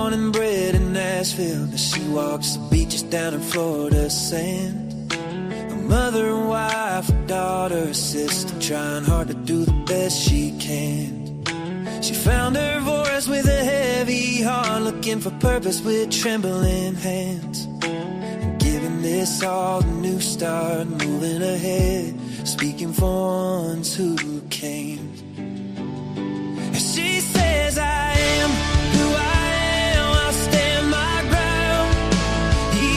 born and bred in Nashville. Now she walks the beaches down in Florida sand. A mother, a wife, a daughter, a sister, trying hard to do the best she can. She found her voice with a heavy heart, looking for purpose with trembling hands. And giving this all a new start, moving ahead, speaking for ones who came. She says, I am who I am, I'll stand my ground.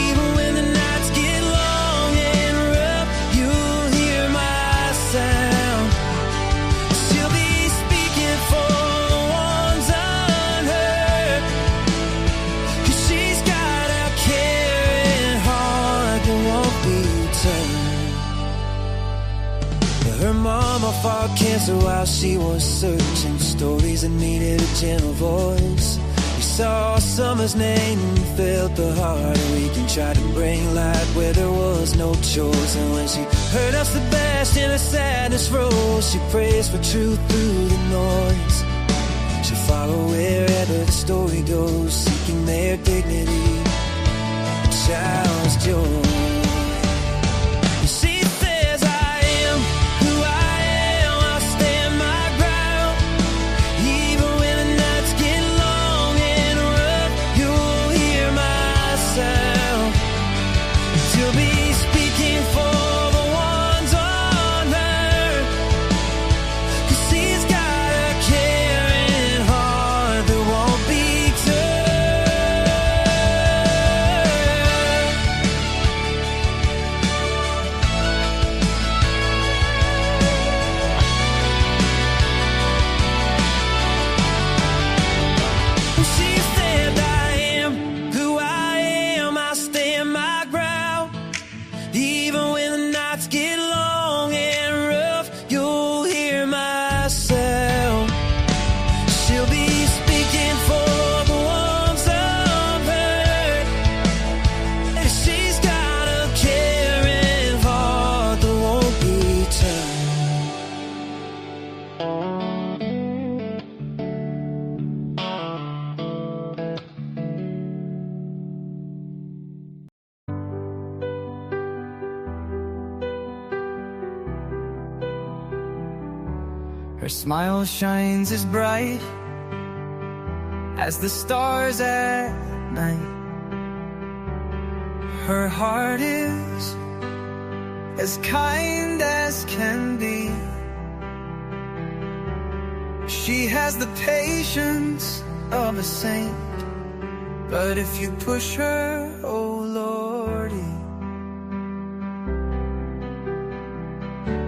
Even when the nights get long and rough, you'll hear my sound. She'll be speaking for the ones unheard, 'cause she's got a caring heart that won't be turned. Her mama fought cancer while she was searching, stories that needed a gentle voice. We saw summer's name and felt the heart, and we can try to bring light where there was no choice. And when she heard us the best in her sadness rose, she prays for truth through the noise. She'll follow wherever the story goes, seeking their dignity, a child's joy. Her smile shines as bright as the stars at night. Her heart is as kind as can be. She has the patience of a saint, but if you push her, oh Lordy.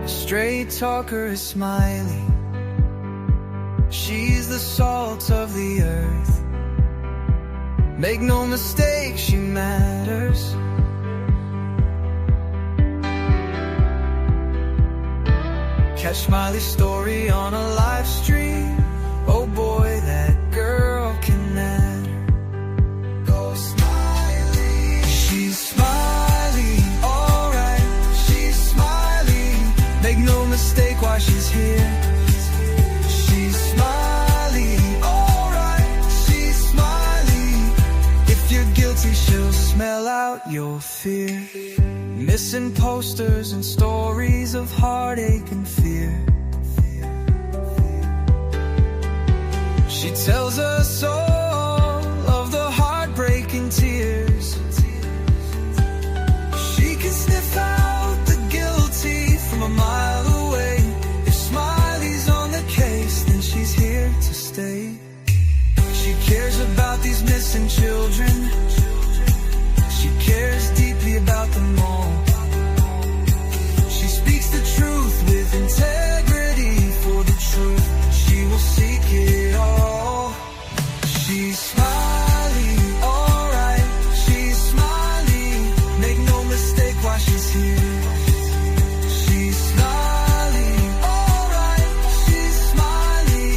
A straight talker is Smiley. She's the salt of the earth. Make no mistake, she matters. Catch SmileyStorey on a live stream. Oh boy, that girl can matter. Go Smiley. She's Smiley, alright. She's Smiley. Make no mistake why she's here. She's Smiley, alright. She's Smiley. If you're guilty, she'll smell out your fear. Missing posters and stories of heartache and fear. She tells us all of the heartbreaking tears. She can sniff out the guilty from a mile away. If Smiley's on the case, then she's here to stay. She cares about these missing children. She cares deeply about them all. She speaks the truth with integrity for the truth. She will seek it all. She's Smiley, alright. She's Smiley. Make no mistake why she's here. She's Smiley, alright. She's Smiley.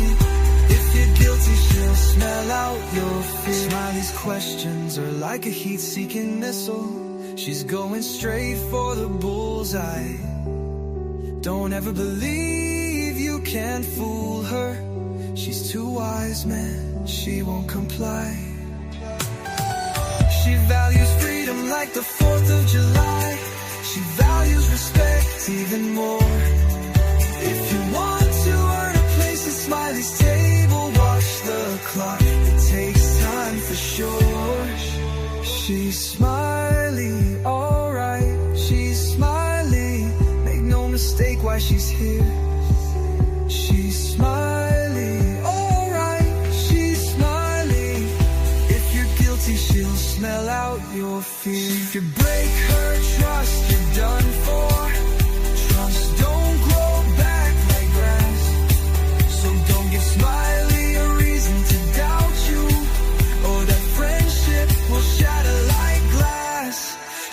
If you're guilty, she'll smell out your fear. Smiley's questions are like a heat-seeking missile. She's going straight for the bullseye. Don't ever believe you can't fool her. She's too wise, man, she won't comply. She values freedom like the 4th of July. She values respect even more. If you want to earn a place at Smiley's table, watch the clock, it takes time for sure. She's Smiley, alright, she's Smiley. Make no mistake why she's here. She's Smiley, alright, she's Smiley. If you're guilty, she'll smell out your fear. If you break her trust, you're done for. Trust don't grow back like grass, so don't give Smiley a reason to doubt you, or that friendship will shatter like glass.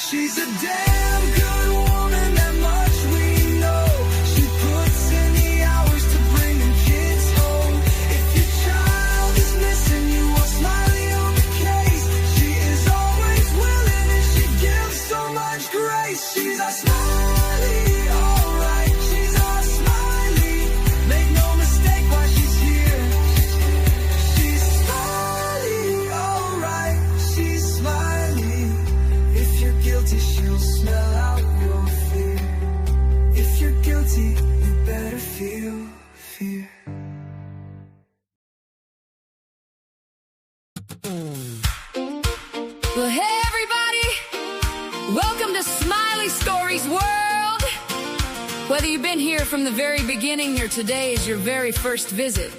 She's a damn good woman, that much we know. She puts in the hours to bring them kids home. If your child is missing, you want Smiley on the case. She is always willing and she gives so much grace. She's a Smiley, alright, she's a Smiley. Make no mistake why she's here. She's Smiley, alright, she's Smiley. If you're guilty, she'll smell out your fear. If you're guilty, you better feel fear. Well, hey everybody, welcome to SmileyStorey's world. Whether you've been here from the very beginning or today is your very first visit,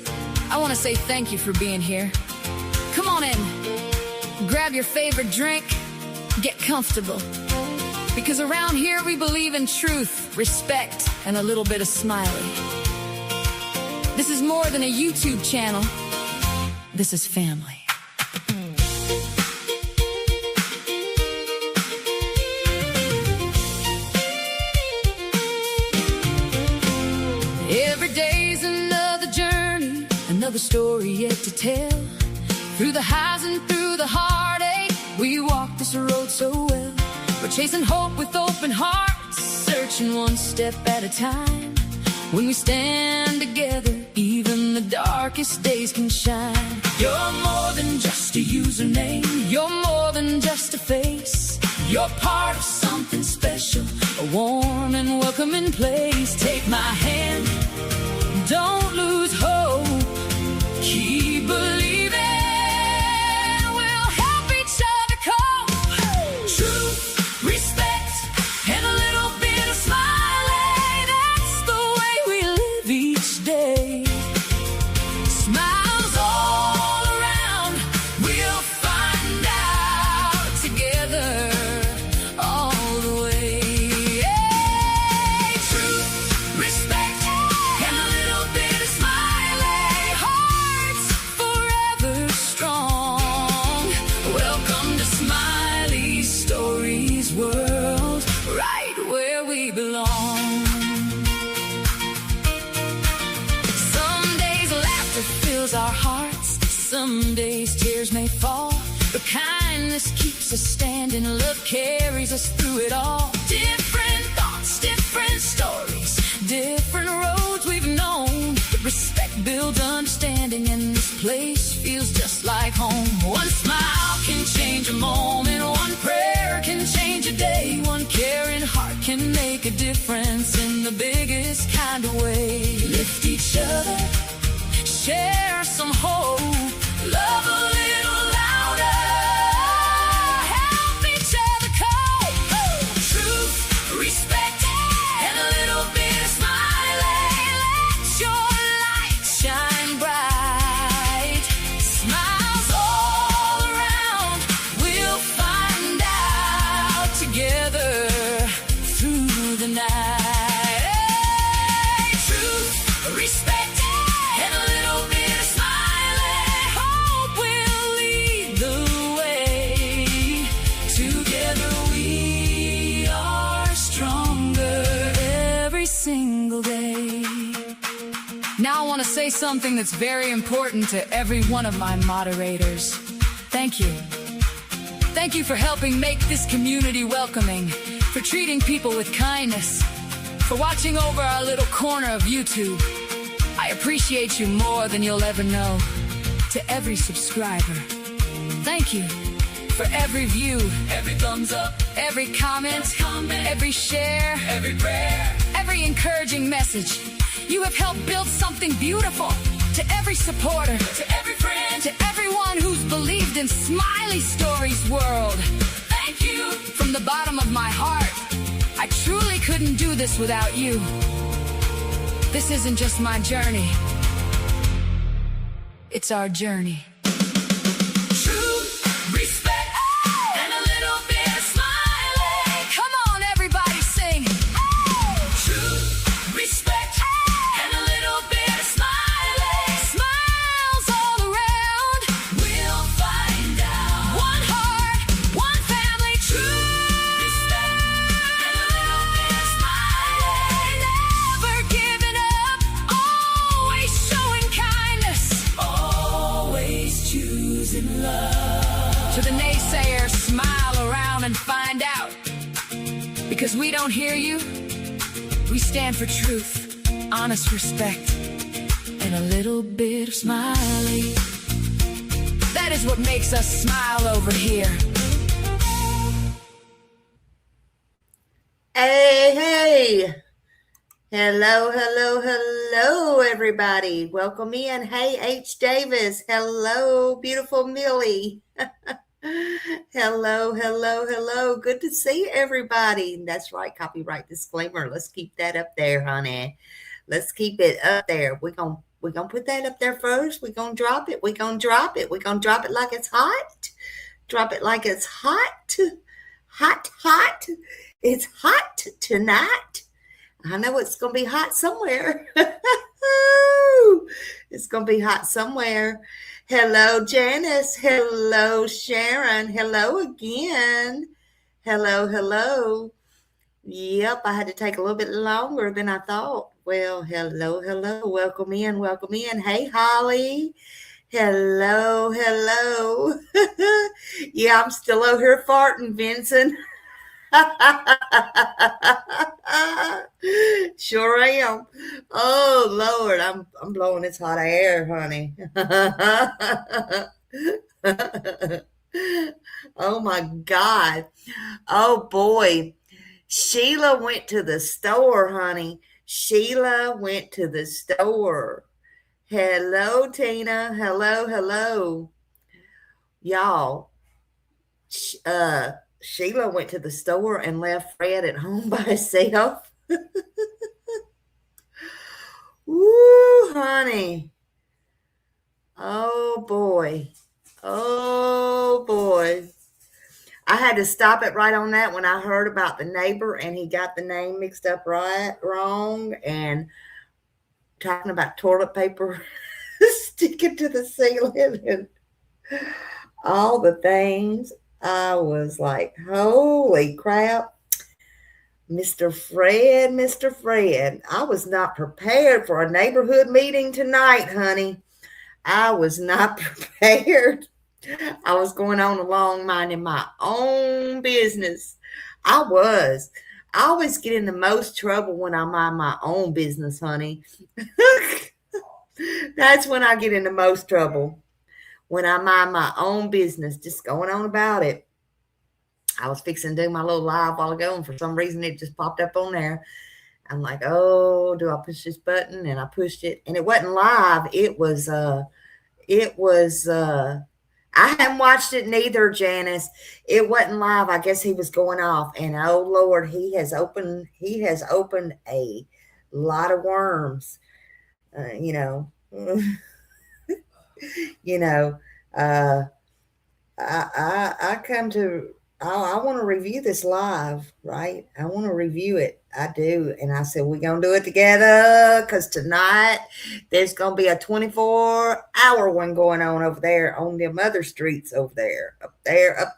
I want to say thank you for being here. Come on in, grab your favorite drink, get comfortable. Because around here we believe in truth, respect, and a little bit of Smiley. This is more than a YouTube channel. This is family. Every day's another journey, another story yet to tell. Through the highs and through the heartache, we walk this road so well. We're chasing hope with open hearts, searching one step at a time. When we stand together, even the darkest days can shine. You're more than just a username, you're more than just a face. You're part of something special, a warm and welcoming place. Take my hand, don't lose hope, keep believing. We'll help each other cope. Truth, respect, and a little bit of Smiley. That's the way we live each day. Smiles all around, we'll find out together. All the way. Hey, truth, respect, and a little bit of Smiley. Hearts forever strong. Welcome to SmileyStorey's world, right where we belong. Some days laughter fills our hearts, some days tears may fall, but kindness keeps us standing, love carries us through it all. Different thoughts, different stories, different roads we've known, but respect builds understanding, and this place feels just like home. One smile can change a moment, one prayer can change a day, one caring heart can make a difference in the biggest kind of way. Lift each other, share some hope, love a little louder, help each other cope. Truth, respect, and a little bit of Smiley. Let your light shine bright. Smiles all around, we'll find out together through the night. Hey, truth, respect, and a little bit of Smiley. Hope will lead the way. Together we are stronger every single day. Now I want to say something that's very important to every one of my moderators. Thank you. Thank you for helping make this community welcoming, for treating people with kindness, for watching over our little corner of YouTube. I appreciate you more than you'll ever know. To every subscriber, thank you For every view, every thumbs up, every comment, every share, every prayer, every encouraging message. You have helped build something beautiful. To every supporter, to every friend, to everyone who's believed in SmileyStorey's world. Thank you from the bottom of my heart. I truly couldn't do this without you. This isn't just my journey. It's our journey. Truth, respect, and a little bit of Smiley. Come on, everybody, sing. Truth, respect, and a little bit of Smiley. Smiles all around. We'll find out. One heart, one family. Truth, respect, and a little bit of Smiley. Never giving up. Always showing kindness. Always choosing love. To the naysayers, smile around and find out. Because we don't hear you, we stand for truth, honest respect, and a little bit of Smiley. That is what makes us smile over here. Hey. Hello, everybody. Welcome in. Hey, H. Davis. Hello, beautiful Millie. Hello. Good to see everybody. That's right. Copyright disclaimer. Let's keep that up there, honey. Let's keep it up there. We're gonna put that up there first. We're gonna drop it. We're gonna drop it like it's hot. Drop it like it's hot. Hot. It's hot tonight. I know it's going to be hot somewhere. It's going to be hot somewhere. Hello, Janice. Hello, Sharon. Hello again. Hello. Yep, I had to take a little bit longer than I thought. Well, hello. Welcome in. Hey, Holly. Hello. Yeah, I'm still over here farting, Vincent. Sure am. Oh Lord, I'm blowing this hot air, honey. Oh my God. Oh boy. Sheila went to the store, honey. Sheila went to the store. Hello, Tina. Hello. Y'all. Sheila went to the store and left Fred at home by himself. Ooh, honey. Oh, boy. I had to stop it right on that when I heard about the neighbor and he got the name mixed up wrong and talking about toilet paper sticking to the ceiling and all the things. I was like, holy crap. Mr. Fred, I was not prepared for a neighborhood meeting tonight, honey. I was not prepared. I was going on along minding my own business. I always get in the most trouble when I mind my own business, honey. That's when I get in the most trouble. When I mind my own business, just going on about it. I was fixing to do my little live a while ago, and for some reason it just popped up on there. I'm like, oh, do I push this button? And I pushed it, and it wasn't live. It was I haven't watched it neither, Janice. It wasn't live. I guess he was going off, and oh Lord, he has opened a lot of worms. I want to review this live, right? I want to review it. I do. And I said, we're going to do it together because tonight there's going to be a 24-hour one going on over there on them other streets over there. Up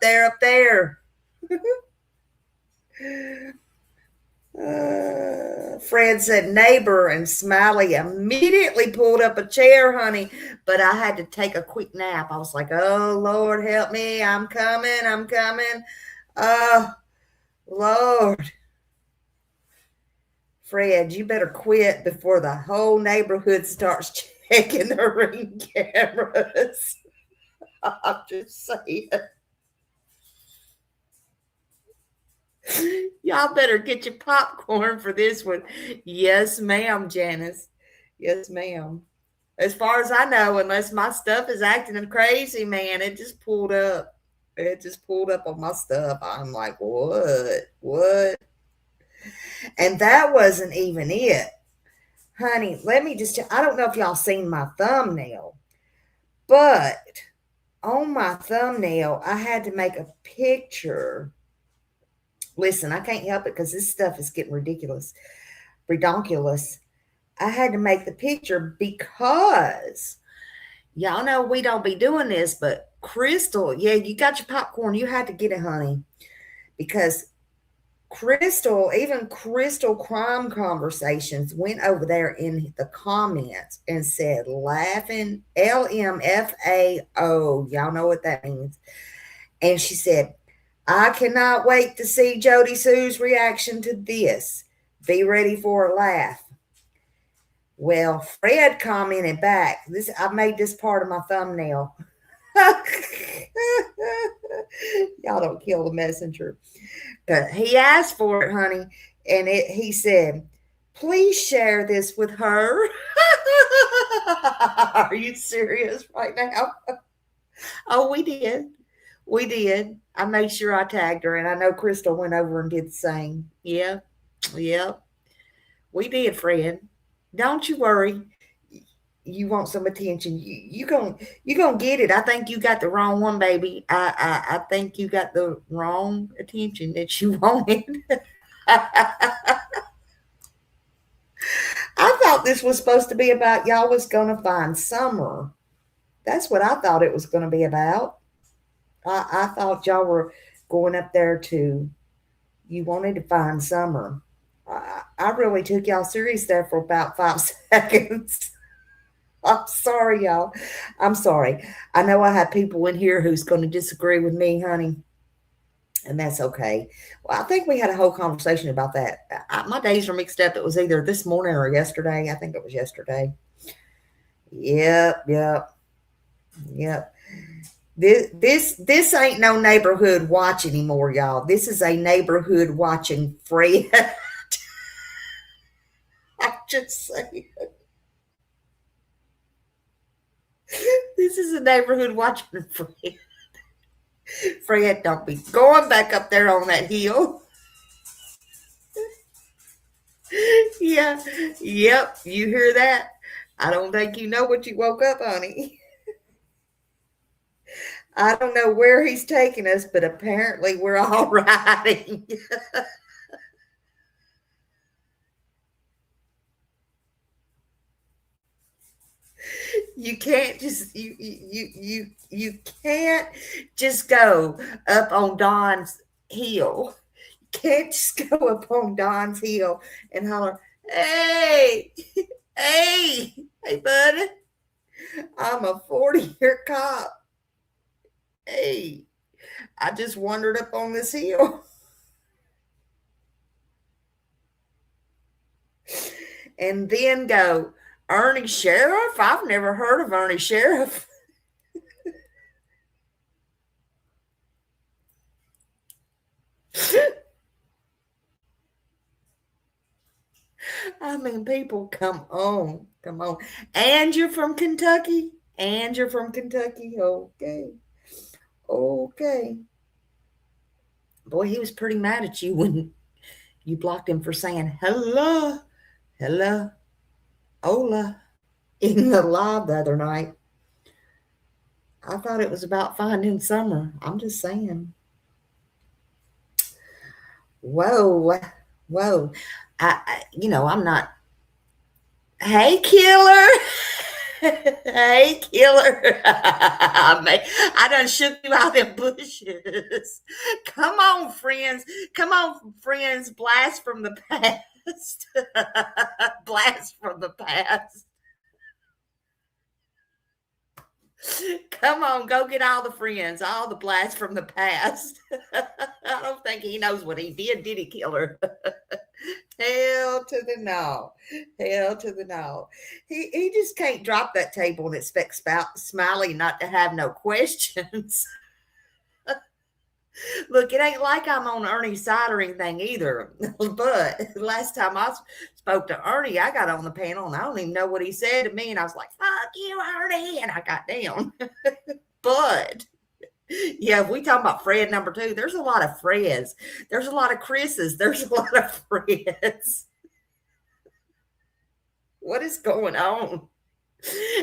there. Fred said neighbor, and Smiley immediately pulled up a chair, honey, but I had to take a quick nap. I was like, oh Lord, help me. I'm coming. Oh Lord. Fred, you better quit before the whole neighborhood starts checking the ring cameras. I'm just saying. Y'all better get your popcorn for this one. Yes, ma'am, Janice. Yes, ma'am. As far as I know, unless my stuff is acting crazy, man, it just pulled up. It just pulled up on my stuff. I'm like, what? What? And that wasn't even it. Honey, let me just I don't know if y'all seen my thumbnail, but on my thumbnail, I had to make a picture. Listen, I can't help it because this stuff is getting ridiculous. Redonkulous. I had to make the picture because y'all know we don't be doing this, but Crystal, yeah, you got your popcorn. You had to get it, honey, because Crystal, even Crystal Crime Conversations went over there in the comments and said, laughing, LMFAO. Y'all know what that means. And she said, I cannot wait to see Jody Sue's reaction to this. Be ready for a laugh. Well, Fred commented back. I made this part of my thumbnail. Y'all don't kill the messenger. He asked for it, honey, and he said, please share this with her. Are you serious right now? Oh, we did. We did. I made sure I tagged her, and I know Crystal went over and did the same. Yeah. We did, Fred. Don't you worry. You want some attention. You gonna get it. I think you got the wrong one, baby. I think you got the wrong attention that you wanted. I thought this was supposed to be about y'all was gonna find summer. That's what I thought it was gonna be about. I thought y'all were going up there you wanted to find summer. I really took y'all serious there for about 5 seconds. I'm sorry, y'all. I'm sorry. I know I have people in here who's going to disagree with me, honey, and that's okay. Well, I think we had a whole conversation about that. My days are mixed up. It was either this morning or yesterday. I think it was yesterday. Yep. This ain't no neighborhood watch anymore, y'all. This is a neighborhood watching Fred. I'm just saying. This is a neighborhood watching Fred. Fred, don't be going back up there on that hill. Yeah. Yep. You hear that? I don't think you know what you woke up, honey. I don't know where he's taking us, but apparently we're all riding. You can't just you can't just go up on Don's hill. You can't just go up on Don's hill and holler, hey, buddy. I'm a 40-year cop. Hey, I just wandered up on this hill. And then go, Ernie Sheriff? I've never heard of Ernie Sheriff. I mean, people, come on. And you're from Kentucky? Okay. Boy, he was pretty mad at you when you blocked him for saying hello, hola in the live the other night. I thought it was about finding summer. I'm just saying. Whoa. I'm not. Hey, killer. Hey, killer. I done shook you out in bushes. Come on, friends. Blast from the past. Blast from the past. Come on, go get all the friends, all the blasts from the past. I don't think he knows what he did he, killer? Hell to the no. He just can't drop that table and expect Smiley not to have no questions. Look, it ain't like I'm on Ernie's side or anything either. But last time I spoke to Ernie, I got on the panel and I don't even know what he said to me. And I was like, fuck you, Ernie. And I got down. But yeah, if we talk about Fred number 2, there's a lot of Freds. There's a lot of Chris's. There's a lot of Freds. What is going on?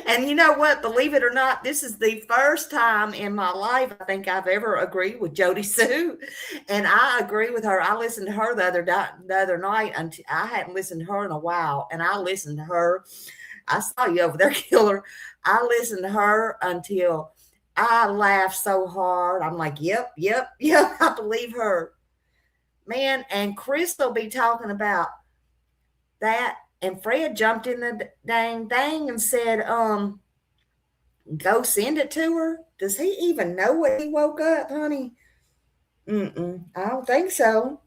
And you know what? Believe it or not, this is the first time in my life I think I've ever agreed with Jody Sue. And I agree with her. I listened to her the other night. Until I hadn't listened to her in a while. And I listened to her. I saw you over there, Killer. I listened to her until I laughed so hard. I'm like, yep, I believe her. Man, and Chris will be talking about that. And Fred jumped in the dang thing and said, go send it to her. Does he even know when he woke up, honey? I don't think so.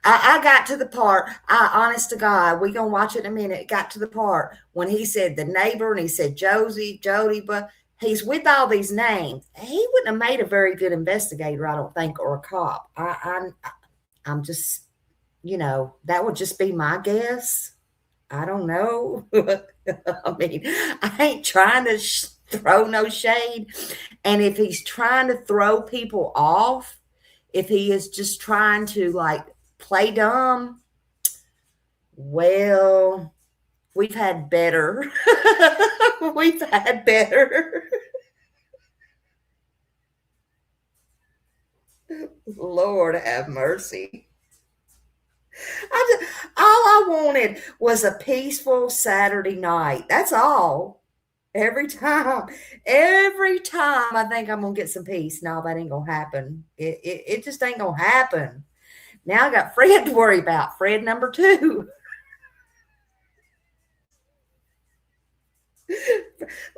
I got to the part, honest to God, we going to watch it in a minute. Got to the part when he said the neighbor and he said Josie, Jody, but he's with all these names. He wouldn't have made a very good investigator, I don't think, or a cop. I'm just... that would just be my guess. I don't know. I mean, I ain't trying to throw no shade. And if he's trying to throw people off, if he is just trying to like play dumb, well, we've had better. We've had better. Lord have mercy. All I wanted was a peaceful Saturday night. That's all. Every time I think I'm gonna get some peace. No, that ain't gonna happen. It just ain't gonna happen. Now I got Fred to worry about. Fred number 2.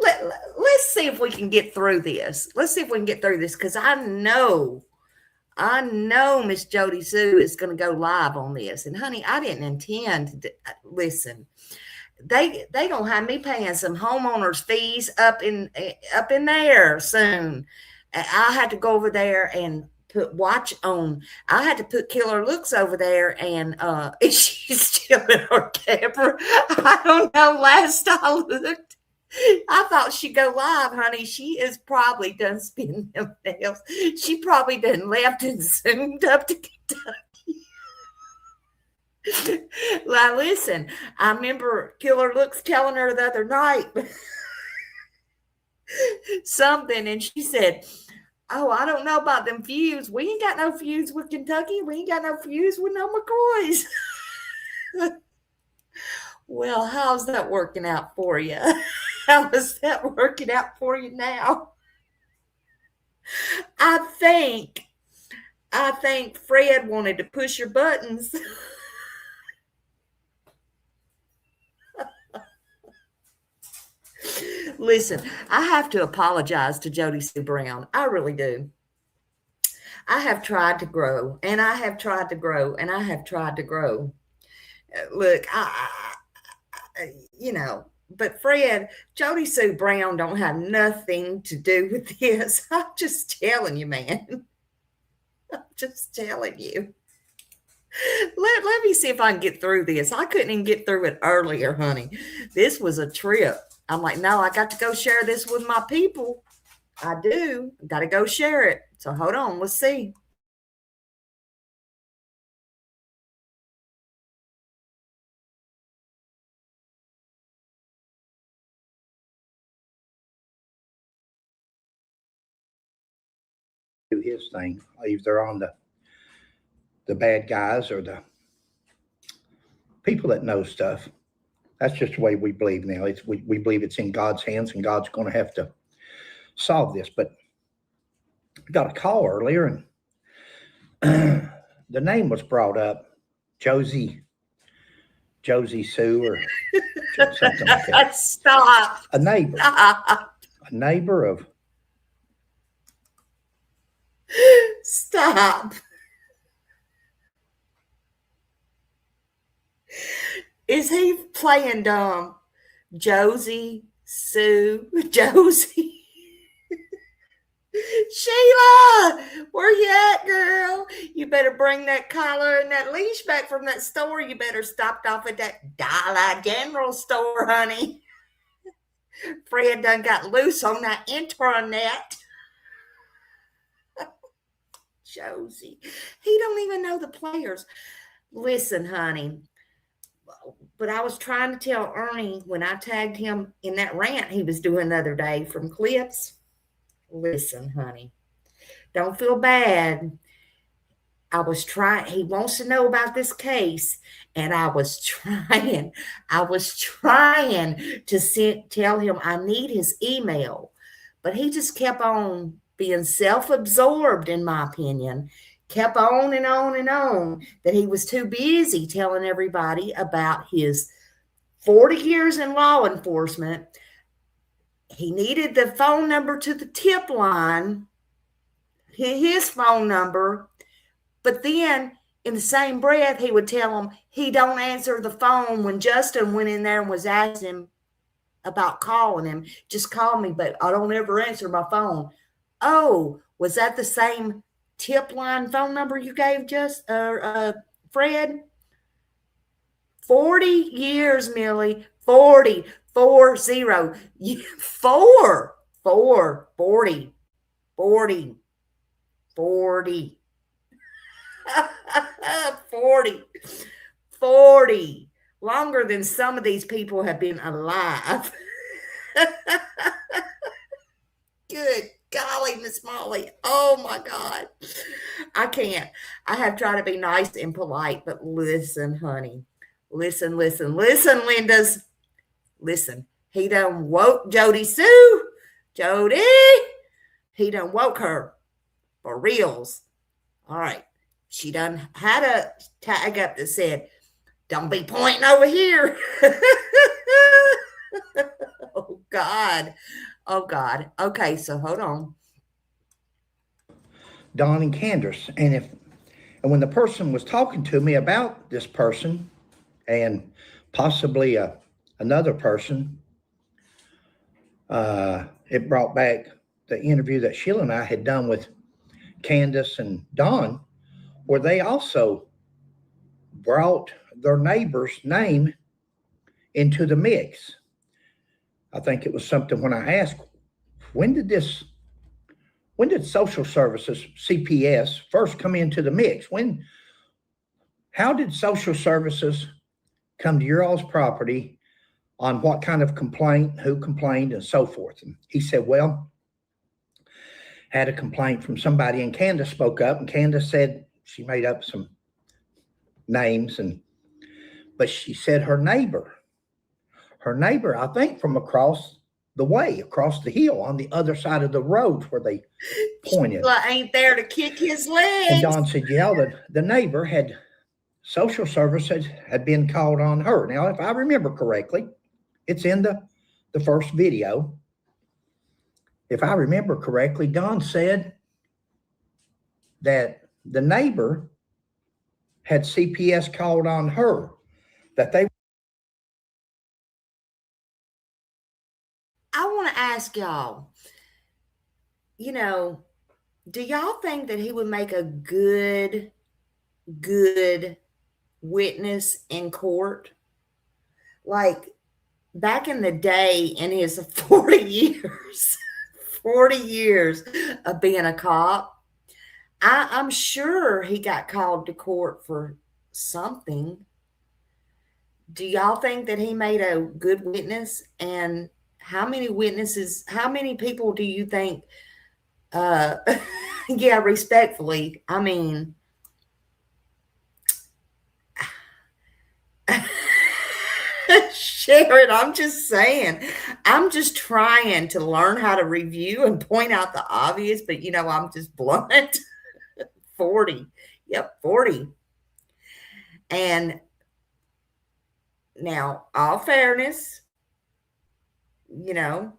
Let's see if we can get through this. Because I know Miss Jody Sue is going to go live on this. And honey, I didn't intend to listen. They going to have me paying some homeowners fees up in there soon. I had to go over there and I had to put Killer Looks over there, and she's still in her camper. I don't know. Last I looked, I thought she'd go live, honey. She is probably done spinning them nails. She probably done left and zoomed up to Kentucky. Now, listen, I remember Killer Looks telling her the other night something, and she said, oh, I don't know about them feuds. We ain't got no feuds with Kentucky. We ain't got no feuds with no McCoys. Well, how's that working out for you? How is that working out for you now? I think Fred wanted to push your buttons. Listen, I have to apologize to Jody Sue Brown. I really do. I have tried to grow, and I have tried to grow, and I have tried to grow. Look, but Fred, Jody Sue Brown don't have nothing to do with this. I'm just telling you, man. I'm just telling you. Let me see if I can get through this. I couldn't even get through it earlier, honey. This was a trip. I'm like, no, I got to go share this with my people. I do. I got to go share it. So hold on. Let's see. Do his thing, either on the bad guys or the people that know stuff. That's just the way we believe now. We believe it's in God's hands, and God's going to have to solve this. But I got a call earlier, and the name was brought up, Josie Sue or something like that. Stop. A neighbor. Stop. A neighbor of. Stop. Is he playing dumb? Josie Sue. Josie. Sheila, where you at, girl? You better bring that collar and that leash back from that store. You better stop off at that Dollar General store, honey. Fred done got loose on that internet. Josie, he don't even know the players. Listen, honey, but I was trying to tell Ernie when I tagged him in that rant he was doing the other day from Clips. Listen, honey, don't feel bad. I was trying, he wants to know about this case, and I was trying to tell him I need his email, but he just kept on being self-absorbed, in my opinion, kept on and on and on, that he was too busy telling everybody about his 40 years in law enforcement. He needed the phone number to the tip line, his phone number, but then in the same breath, he would tell him he don't answer the phone when Justin went in there and was asking him about calling him. Just call me, but I don't ever answer my phone. Oh, was that the same tip line phone number you gave Fred? 40 years, Millie. 40. 40. 40. Longer than some of these people have been alive. Good golly, Miss Molly. Oh my God. I can't. I have tried to be nice and polite, but listen, honey. Listen, Linda's. Listen. He done woke Jody Sue. Jody. He done woke her. For reals. All right. She done had a tag up that said, don't be pointing over here. Oh, God. Okay, so hold on. Don and Candus. And when the person was talking to me about this person and possibly another person, it brought back the interview that Sheila and I had done with Candus and Don, where they also brought their neighbor's name into the mix. I think it was something when I asked, when did social services, CPS, first come into the mix? How did social services come to your all's property, on what kind of complaint, who complained, and so forth? And he said, well, had a complaint from somebody, and Candus spoke up, and Candus said she made up some names, but she said her neighbor, I think from across the hill on the other side of the road where they pointed. Sheila ain't there to kick his legs. And Don said, yeah, the neighbor social services had been called on her. Now, if I remember correctly, it's in the first video. If I remember correctly, Don said that the neighbor had CPS called on her, that they. I want to ask y'all, do y'all think that he would make a good witness in court? Like back in the day, in his 40 years of being a cop, I'm sure he got called to court for something. Do y'all think that he made a good witness? And how many people do you think, yeah, respectfully, I mean, Sharon, I'm just saying, I'm just trying to learn how to review and point out the obvious, but I'm just blunt. 40. Yep, 40. And now, all fairness, I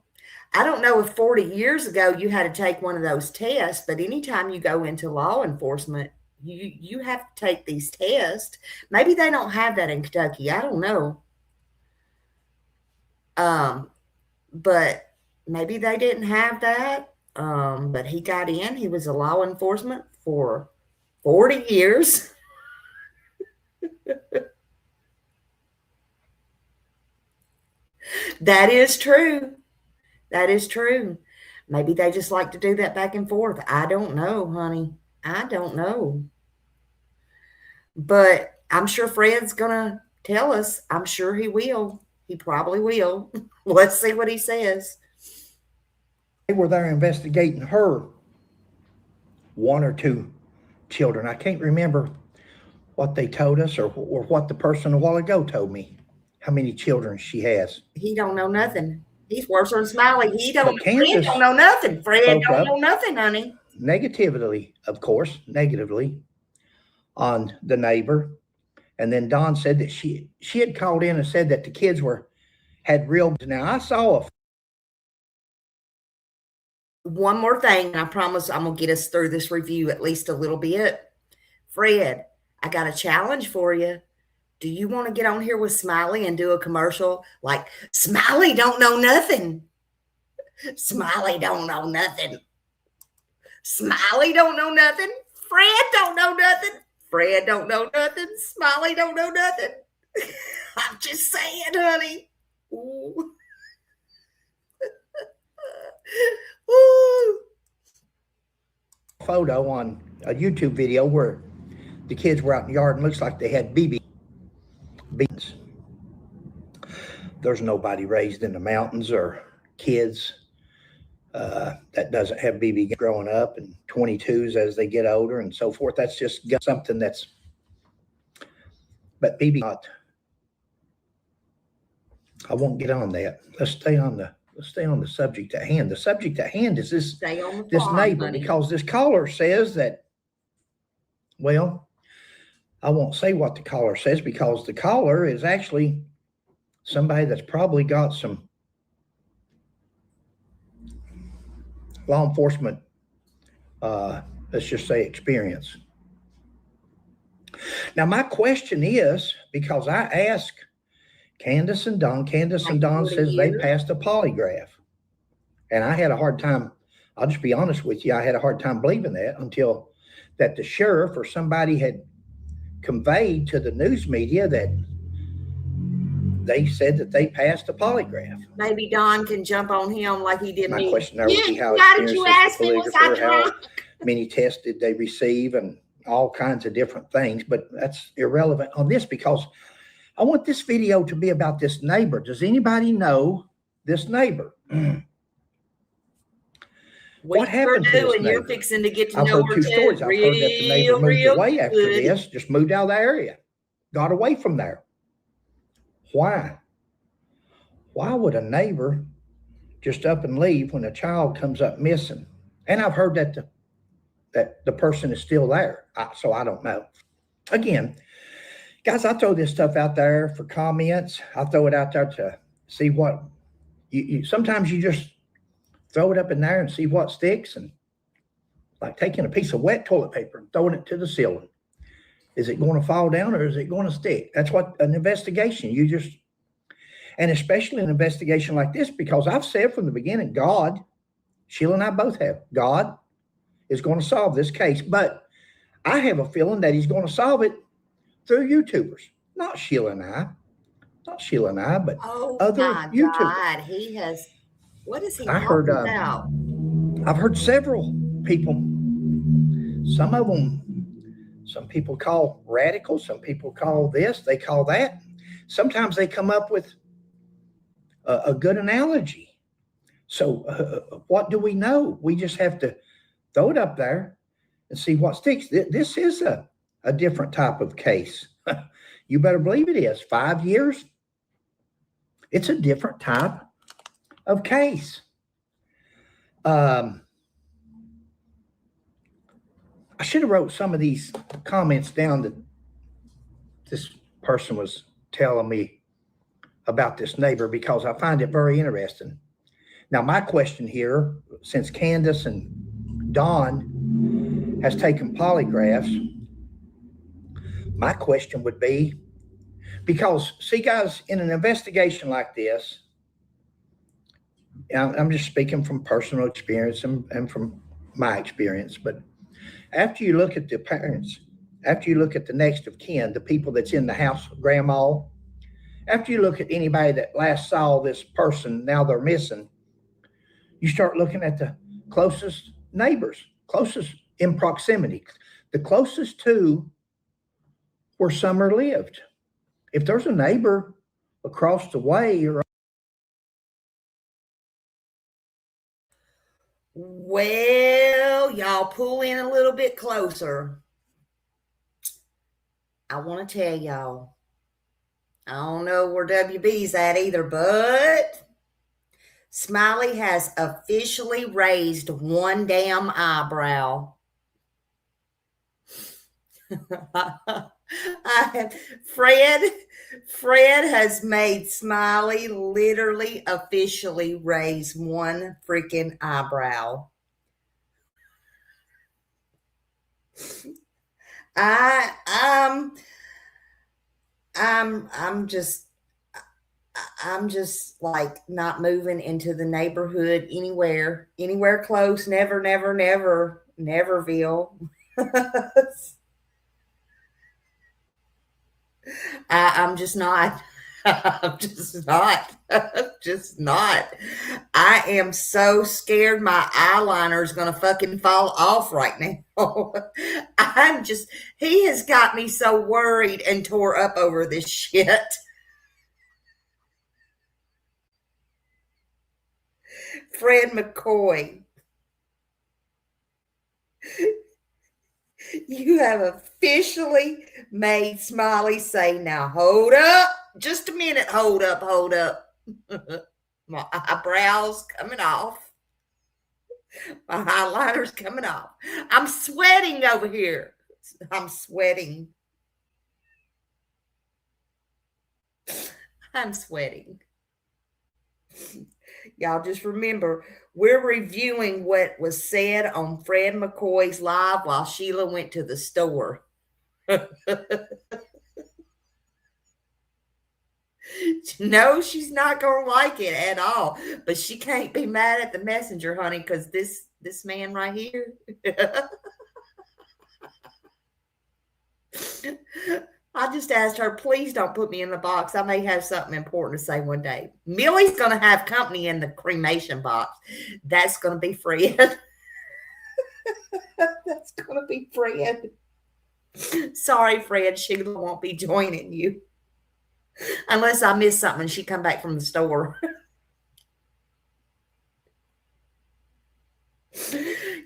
don't know if 40 years ago you had to take one of those tests, but anytime you go into law enforcement, you have to take these tests. Maybe they don't have that in Kentucky. I don't know. But maybe they didn't have that. But he got in. He was a law enforcement for 40 years. That is true. That is true. Maybe they just like to do that back and forth. I don't know, honey. I don't know. But I'm sure Fred's going to tell us. I'm sure he will. He probably will. Let's see what he says. They were there investigating her 1 or 2 children. I can't remember what they told us or what the person a while ago told me, how many children she has. He don't know nothing. He's worse than Smiley. But Fred don't know nothing. Fred don't know nothing, honey. Negatively, of course, negatively on the neighbor. And then Don said that she had called in and said that the kids had real. Now I saw one more thing. I promise I'm going to get us through this review at least a little bit. Fred, I got a challenge for you. Do you want to get on here with Smiley and do a commercial like Smiley don't know nothing? Smiley don't know nothing. Smiley don't know nothing. Fred don't know nothing. Fred don't know nothing. Smiley don't know nothing. I'm just saying, honey. Ooh. Ooh. Photo on a YouTube video where the kids were out in the yard and looks like they had BB beans. There's nobody raised in the mountains or kids that doesn't have BB growing up and 22s as they get older and so forth. That's just something that's, but BB not. I won't get on that. Let's stay on the subject at hand. The subject at hand is this neighbor, honey. Because this caller says that, well, I won't say what the caller says because the caller is actually somebody that's probably got some law enforcement, let's just say experience. Now, my question is, because I asked Candus and Don says they passed a polygraph. And I had a hard time, I'll just be honest with you, I had a hard time believing that until that the sheriff or somebody had conveyed to the news media that they said that they passed a polygraph. Maybe Don can jump on him like he did my me. My question there would be how many tests did they receive and all kinds of different things, but that's irrelevant on this because I want this video to be about this neighbor. Does anybody know this neighbor? What happened to this neighbor? You're fixing to get to I've know heard her 2 stories. I've heard that the neighbor moved away after this, just moved out of the area, got away from there. Why? Why would a neighbor just up and leave when a child comes up missing? And I've heard that the person is still there. So I don't know. Again, guys, I throw this stuff out there for comments. I throw it out there to see what you sometimes you just throw it up in there and see what sticks, and like taking a piece of wet toilet paper and throwing it to the ceiling. Is it going to fall down or is it going to stick? That's what an investigation, and especially an investigation like this, because I've said from the beginning, God, Sheila and I both have, God is going to solve this case, but I have a feeling that he's going to solve it through YouTubers, not Sheila and I, but other YouTubers. God, he has, what is he talking about? I've heard several people, some of them, some people call radical, some people call this, they call that. Sometimes they come up with a good analogy. So what do we know? We just have to throw it up there and see what sticks. This is a different type of case. You better believe it is. 5 years. It's a different type of case. I should have wrote some of these comments down that this person was telling me about this neighbor because I find it very interesting. Now, my question here, since Candus and Don has taken polygraphs, my question would be, because see guys, in an investigation like this, I'm just speaking from personal experience and from my experience, but after you look at the parents, after you look at the next of kin, the people that's in the house, grandma, after you look at anybody that last saw this person, now they're missing, you start looking at the closest neighbors, closest in proximity, the closest to where Summer lived. If there's a neighbor across the way or well, y'all pull in a little bit closer. I want to tell y'all, I don't know where WB's at either, but Smiley has officially raised one damn eyebrow. Fred has made Smiley literally officially raise one freaking eyebrow. I'm just like not moving into the neighborhood anywhere close. Neverville. I'm just not. I'm just not. Just not. I am so scared my eyeliner is going to fucking fall off right now. He has got me so worried and tore up over this shit. Fred McCoy. You have officially made Smiley say, now hold up. Just a minute. Hold up. My eyebrows coming off. My eyeliner's coming off. I'm sweating over here. I'm sweating. Y'all just remember, we're reviewing what was said on Fred McCoy's live while Sheila went to the store. No, she's not going to like it at all. But she can't be mad at the messenger, honey, because this man right here. I just asked her, please don't put me in the box. I may have something important to say one day. Millie's going to have company in the cremation box. That's going to be Fred. That's going to be Fred. Sorry, Fred. Sheila won't be joining you. Unless I miss something and she come back from the store.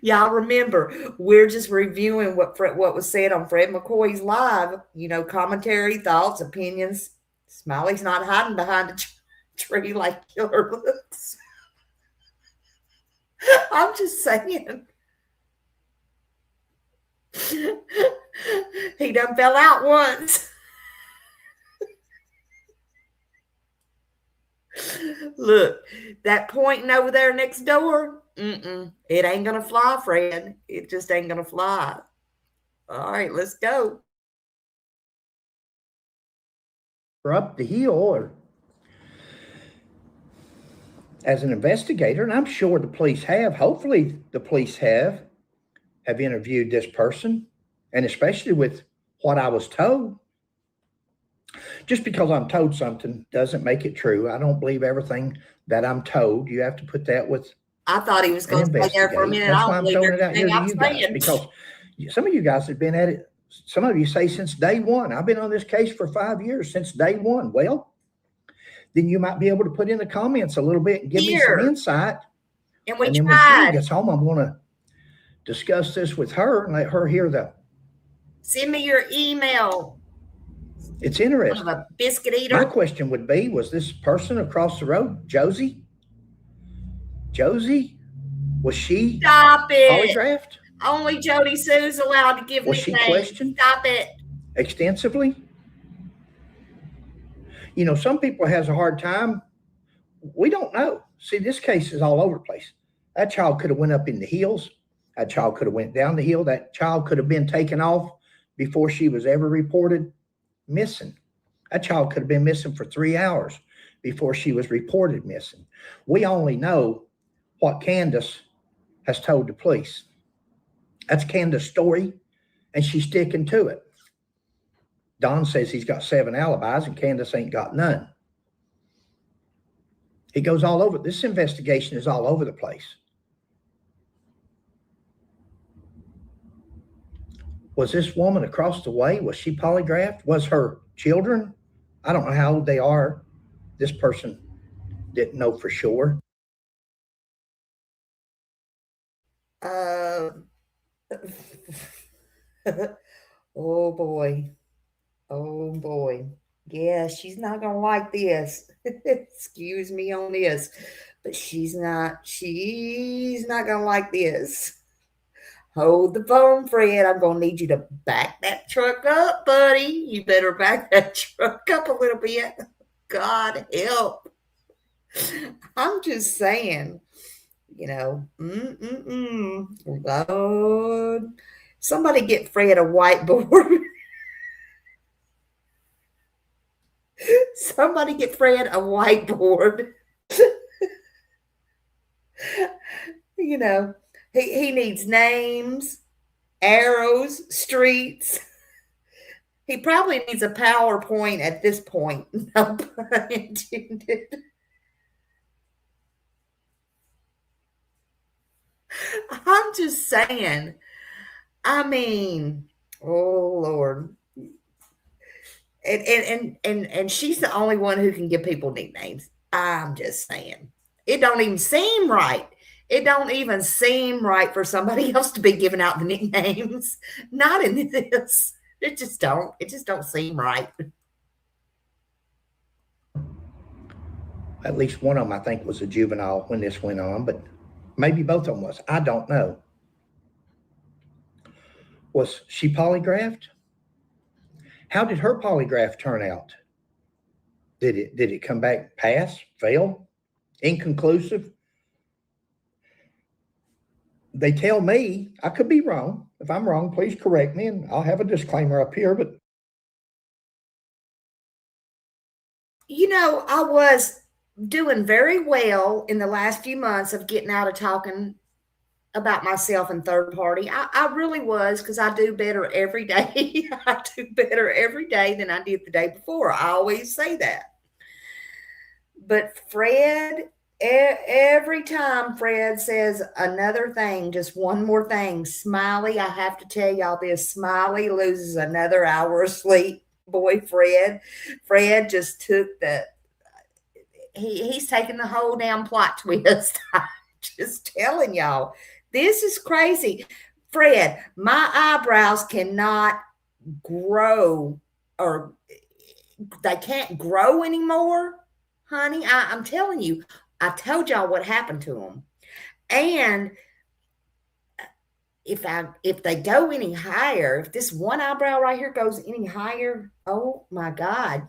Y'all remember, we're just reviewing what was said on Fred McCoy's live. You know, commentary, thoughts, opinions. Smiley's not hiding behind a tree like killer looks. I'm just saying. He done fell out once. Look, that pointing over there next door, it ain't gonna fly, Fred. It just ain't gonna fly. All right, let's go. up the hill, or as an investigator, and I'm sure the police have, hopefully the police have interviewed this person, and especially with what I was told. Just because I'm told something doesn't make it true. I don't believe everything that I'm told. You have to put that with. I thought he was going to stay there for a minute. That's why I'm throwing it out here to you guys, because some of you guys have been at it. Some of you say since day one. I've been on this case for 5 years, since day one. Well, then you might be able to put in the comments a little bit and give me some insight. And we and then tried. when she gets home, I'm going to discuss this with her and let her hear the. Send me your email. It's interesting. A biscuit eater. My question would be, was this person across the road, Josie? Josie? Was she Stop it. polygraphed? Only Jody Sue's allowed to give Was she nicknames. questioned? Stop it. Extensively? You know, some people has a hard time. We don't know. See, this case is all over the place. That child could have went up in the hills. That child could have went down the hill. That child could have been taken off before she was ever reported missing. That child could have been missing for 3 hours before she was reported missing. We only know what Candus has told the police. That's Candus' story, and she's sticking to it. Don says he's got 7 alibis, and Candus ain't got none. It goes all over. This investigation is all over the place. Was this woman across the way, was she polygraphed? Was her children? I don't know how old they are. This person didn't know for sure. Oh boy. Oh boy. Yeah, she's not gonna like this. Excuse me on this, but she's not gonna like this. Hold the phone, Fred. I'm gonna need you to back that truck up, buddy. You better back that truck up a little bit. God help. I'm just saying, Lord, somebody get Fred a whiteboard. Somebody get Fred a whiteboard. He needs names, arrows, streets. He probably needs a PowerPoint at this point. No pun intended. I'm just saying. I mean, oh Lord. And she's the only one who can give people nicknames. I'm just saying. It don't even seem right. It don't even seem right for somebody else to be giving out the nicknames. Not in this. It just don't seem right. At least one of them, I think, was a juvenile when this went on, but maybe both of them was. I don't know. Was she polygraphed? How did her polygraph turn out? Did it come back pass, fail, inconclusive? They tell me, I could be wrong. If I'm wrong, please correct me, and I'll have a disclaimer up here. But I was doing very well in the last few months of getting out of talking about myself in third party. I really was, because I do better every day. I do better every day than I did the day before. I always say that. But Fred, every time Fred says another thing, just one more thing, Smiley, I have to tell y'all this, Smiley loses another hour of sleep. Boy, Fred just took he's taking the whole damn plot twist. I'm just telling y'all. This is crazy. Fred, my eyebrows cannot grow, or they can't grow anymore, honey. I'm telling you, I told y'all what happened to them. And if they go any higher, if this one eyebrow right here goes any higher, oh my God.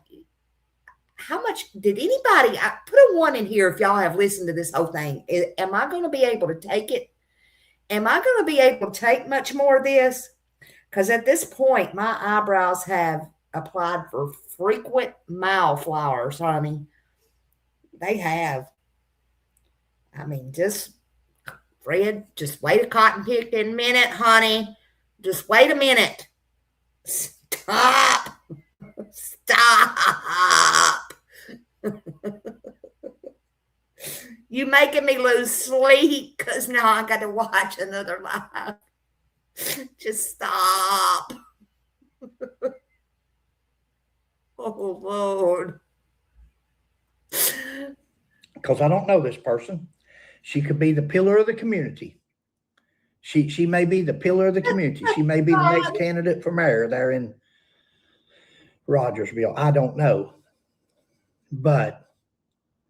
How much did anybody, I put a 1 in here if y'all have listened to this whole thing. Am I going to be able to take it? Am I going to be able to take much more of this? Because at this point, my eyebrows have applied for frequent mile flowers, honey. They have. I mean, Fred, just wait a cotton picking minute, honey. Just wait a minute. Stop. You making me lose sleep, because now I got to watch another live. Just stop. Oh, Lord. Because I don't know this person. She could be the pillar of the community. She may be the pillar of the community. She may be the next candidate for mayor there in Rogersville. I don't know. But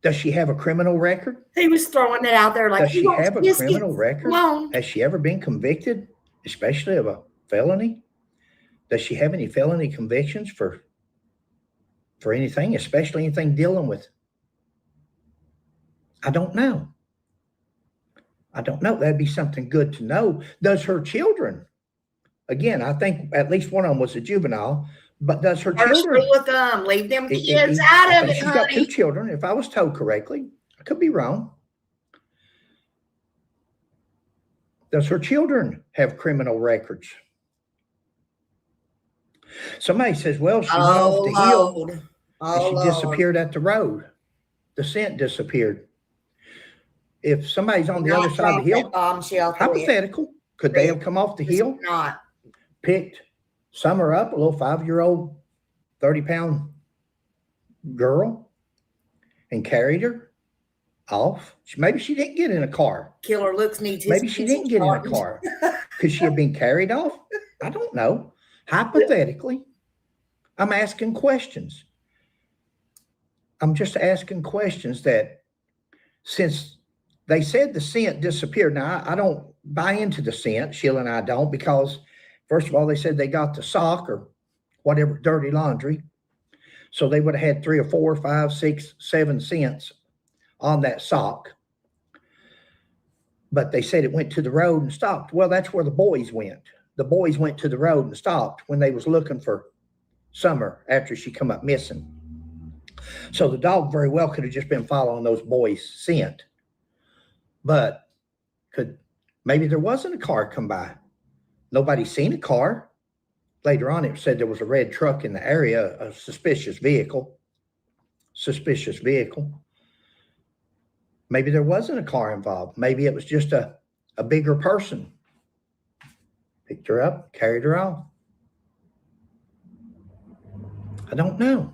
does she have a criminal record? He was throwing it out there like, does she have a criminal record? Has she ever been convicted, especially of a felony? Does she have any felony convictions for anything, especially anything dealing with? I don't know. That'd be something good to know. Does her children? Again, I think at least one of them was a juvenile, But does her First children? rule of thumb, leave them kids out I of think it, she's got 2 honey. children, if I was told correctly. I could be wrong. Does her children have criminal records? Somebody says, well, she went off the hill Lord. and she disappeared at the road. The scent disappeared. If somebody's on the other side of the hill, hypothetical, could they have come off the hill, not picked Summer up, a little 5-year-old, 30-pound girl, and carried her off? Maybe she didn't get in a car. Killer looks needs his Maybe she didn't get in a car. Could she have been carried off? I don't know. Hypothetically, I'm asking questions. I'm just asking questions that, since they said the scent disappeared. Now, I don't buy into the scent. Sheila and I don't, because first of all, they said they got the sock or whatever, dirty laundry. So they would have had 3 or 4, 5, 6, 7 scents on that sock. But they said it went to the road and stopped. Well, that's where the boys went. The boys went to the road and stopped when they was looking for Summer after she come up missing. So the dog very well could have just been following those boys' scent. But maybe there wasn't a car come by. Nobody seen a car. Later on, it said there was a red truck in the area, a suspicious vehicle. Maybe there wasn't a car involved. Maybe it was just a bigger person. Picked her up, carried her off. I don't know.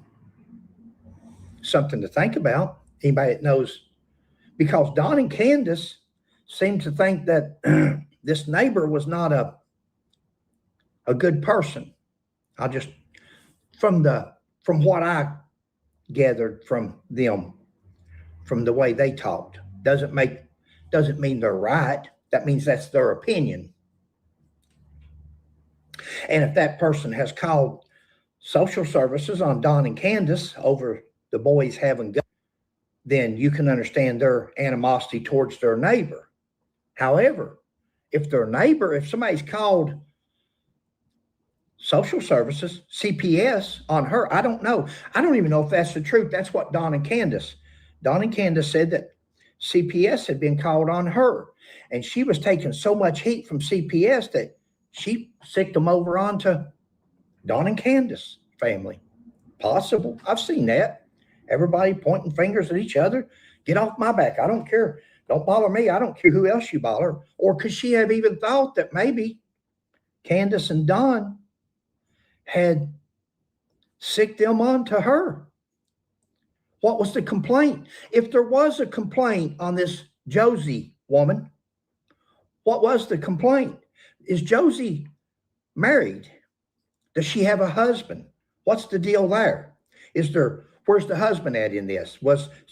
Something to think about. Anybody that knows, because Don and Candus seemed to think that this neighbor was not a good person. I just, from what I gathered from them, from the way they talked, doesn't mean they're right. That means that's their opinion. And if that person has called social services on Don and Candus over the boys having guns, then you can understand their animosity towards their neighbor. However, if somebody's called social services, CPS on her, I don't know. I don't even know if that's the truth. That's what Don and Candus said, that CPS had been called on her. And she was taking so much heat from CPS that she sicked them over onto Don and Candus family. Possible. I've seen that. Everybody pointing fingers at each other. Get off my back. I don't care. Don't bother me. I don't care who else you bother. Or could she have even thought that maybe Candus and Don had sicked them onto her? What was the complaint? If there was a complaint on this Josie woman, what was the complaint? Is Josie married? Does she have a husband? What's the deal there? Where's the husband at in this?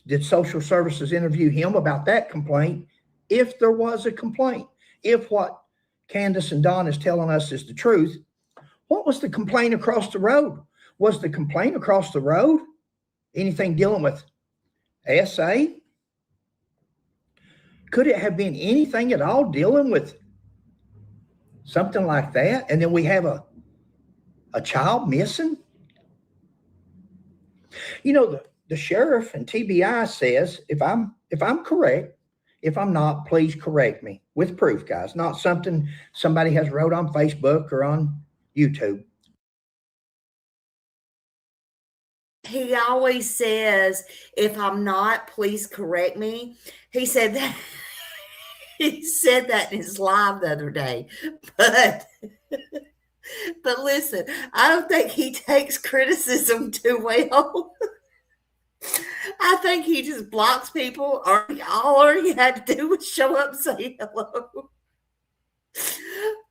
Did social services interview him about that complaint? If there was a complaint, if what Candus and Don is telling us is the truth, what was the complaint across the road? Was the complaint across the road anything dealing with SA? Could it have been anything at all dealing with something like that? And then we have a child missing? You know, the sheriff and TBI says, if I'm correct, if I'm not, please correct me with proof, guys, not something somebody has wrote on Facebook or on YouTube. He always says, if I'm not, please correct me. He said that in his live the other day. But listen, I don't think he takes criticism too well. I think he just blocks people, or all he had to do was show up and say hello.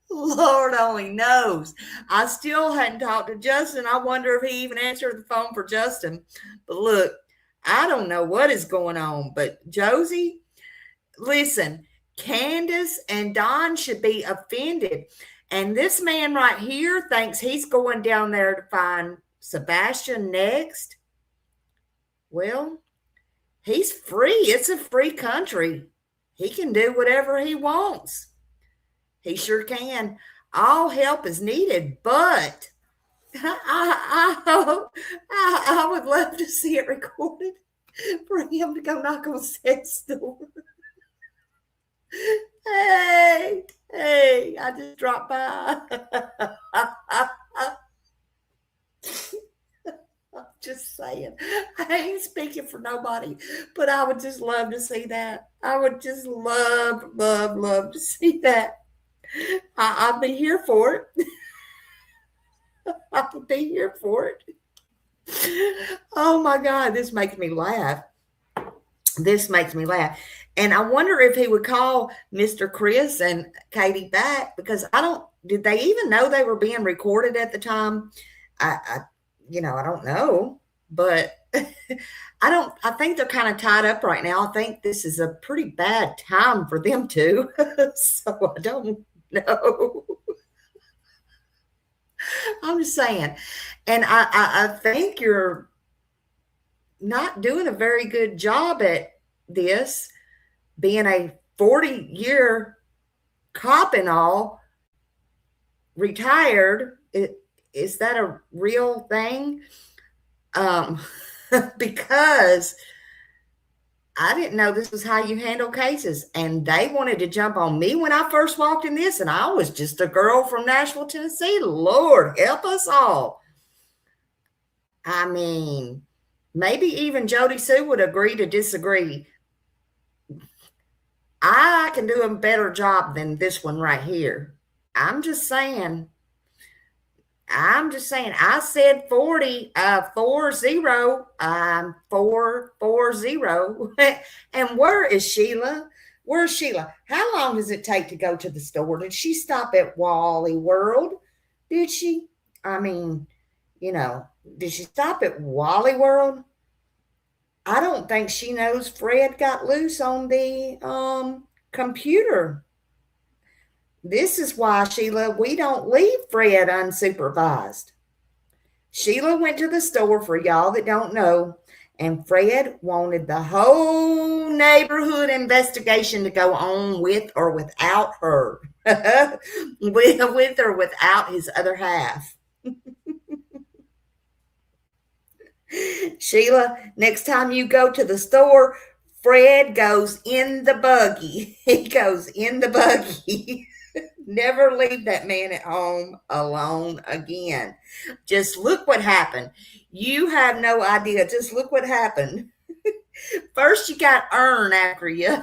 Lord only knows. I still hadn't talked to Justin. I wonder if he even answered the phone for Justin. But look, I don't know what is going on. But Josie, listen, Candus and Don should be offended. And this man right here thinks he's going down there to find Sebastian next. Well, he's free. It's a free country. He can do whatever he wants. He sure can. All help is needed, but I would love to see it recorded for him to go knock on Seth's door. Hey, I just dropped by. I'm just saying. I ain't speaking for nobody, but I would just love to see that. I would just love to see that. I'll be here for it. I would be here for it. Oh my God, this makes me laugh. And I wonder if he would call Mr. Chris and Katie back, because did they even know they were being recorded at the time? I don't know, but I think they're kind of tied up right now. I think this is a pretty bad time for them too. So I don't know. I'm just saying. And I think you're not doing a very good job at this, being a 40-year cop and all, retired. Is that a real thing? Because I didn't know this was how you handle cases. And they wanted to jump on me when I first walked in this, and I was just a girl from Nashville, Tennessee. Lord help us all. I mean, maybe even Jody Sue would agree to disagree. I can do a better job than this one right here. I'm just saying. I said 40, 40, 440. And where is Sheila? Where's Sheila? How long does it take to go to the store? Did she stop at Wally World? Did she? I mean, did she stop at Wally World? I don't think she knows Fred got loose on the computer. This is why, Sheila, we don't leave Fred unsupervised. Sheila went to the store, for y'all that don't know, and Fred wanted the whole neighborhood investigation to go on with or without her. with or without his other half. Sheila, next time you go to the store, Fred goes in the buggy. He goes in the buggy. Never leave that man at home alone again. Just look what happened. You have no idea. Just look what happened. First, you got Ern after you.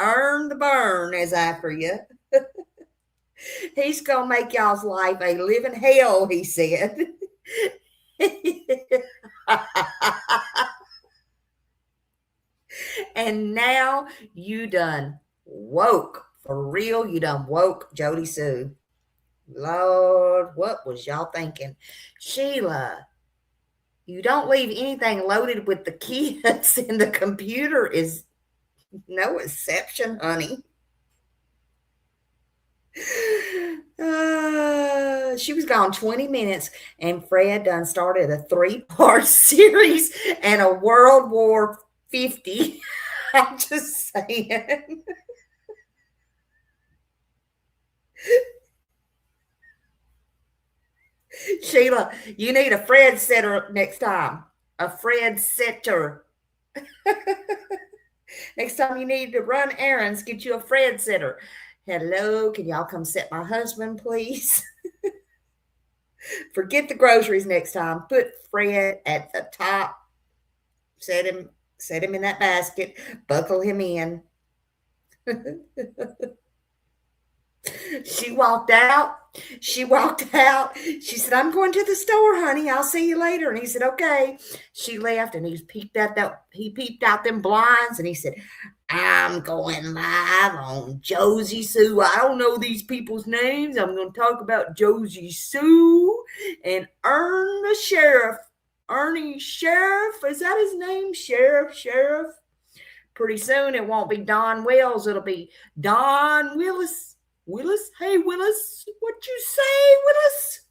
Ern the Burn is after you. He's going to make y'all's life a living hell, he said. And now you done woke. For real, you done woke Jody Sue. Lord, what was y'all thinking? Sheila, you don't leave anything loaded with the kids in the computer is no exception, honey. She was gone 20 minutes, and Fred done started a 3-part series and a World War 50. I'm just saying. Sheila, you need a Fred setter next time. A Fred setter. Next time you need to run errands, get you a Fred setter. Hello, can y'all come set my husband, please? Forget the groceries next time. Put Fred at the top. Set him in that basket. Buckle him in. She walked out. She said, I'm going to the store, honey. I'll see you later. And he said, okay. She left, and he peeped out them blinds, and he said, I'm going live on Josie Sue. I don't know these people's names. I'm going to talk about Josie Sue and Ernie Sheriff. Is that his name? Sheriff. Pretty soon it won't be Don Wells. It'll be Don Willis. Willis? Hey, Willis. What you say, Willis?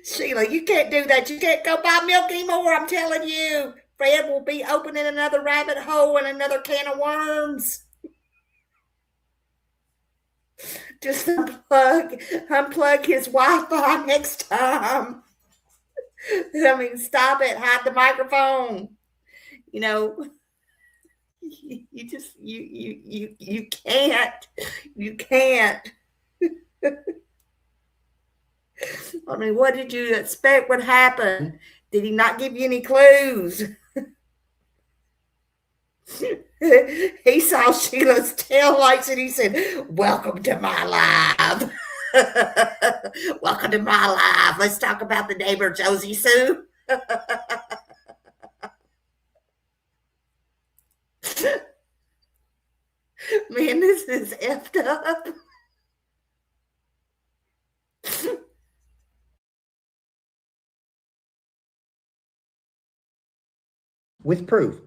Sheila, you can't do that. You can't go buy milk anymore. I'm telling you. Fred will be opening another rabbit hole and another can of worms. Just unplug his Wi-Fi next time. I mean, stop it. Hide the microphone. You know, you just you can't. You can't. I mean, what did you expect would happen? Did he not give you any clues? He saw Sheila's tail lights and he said, "Welcome to my live." Welcome to my live. Let's talk about the neighbor, Josie Sue. Man, this is effed up. With proof.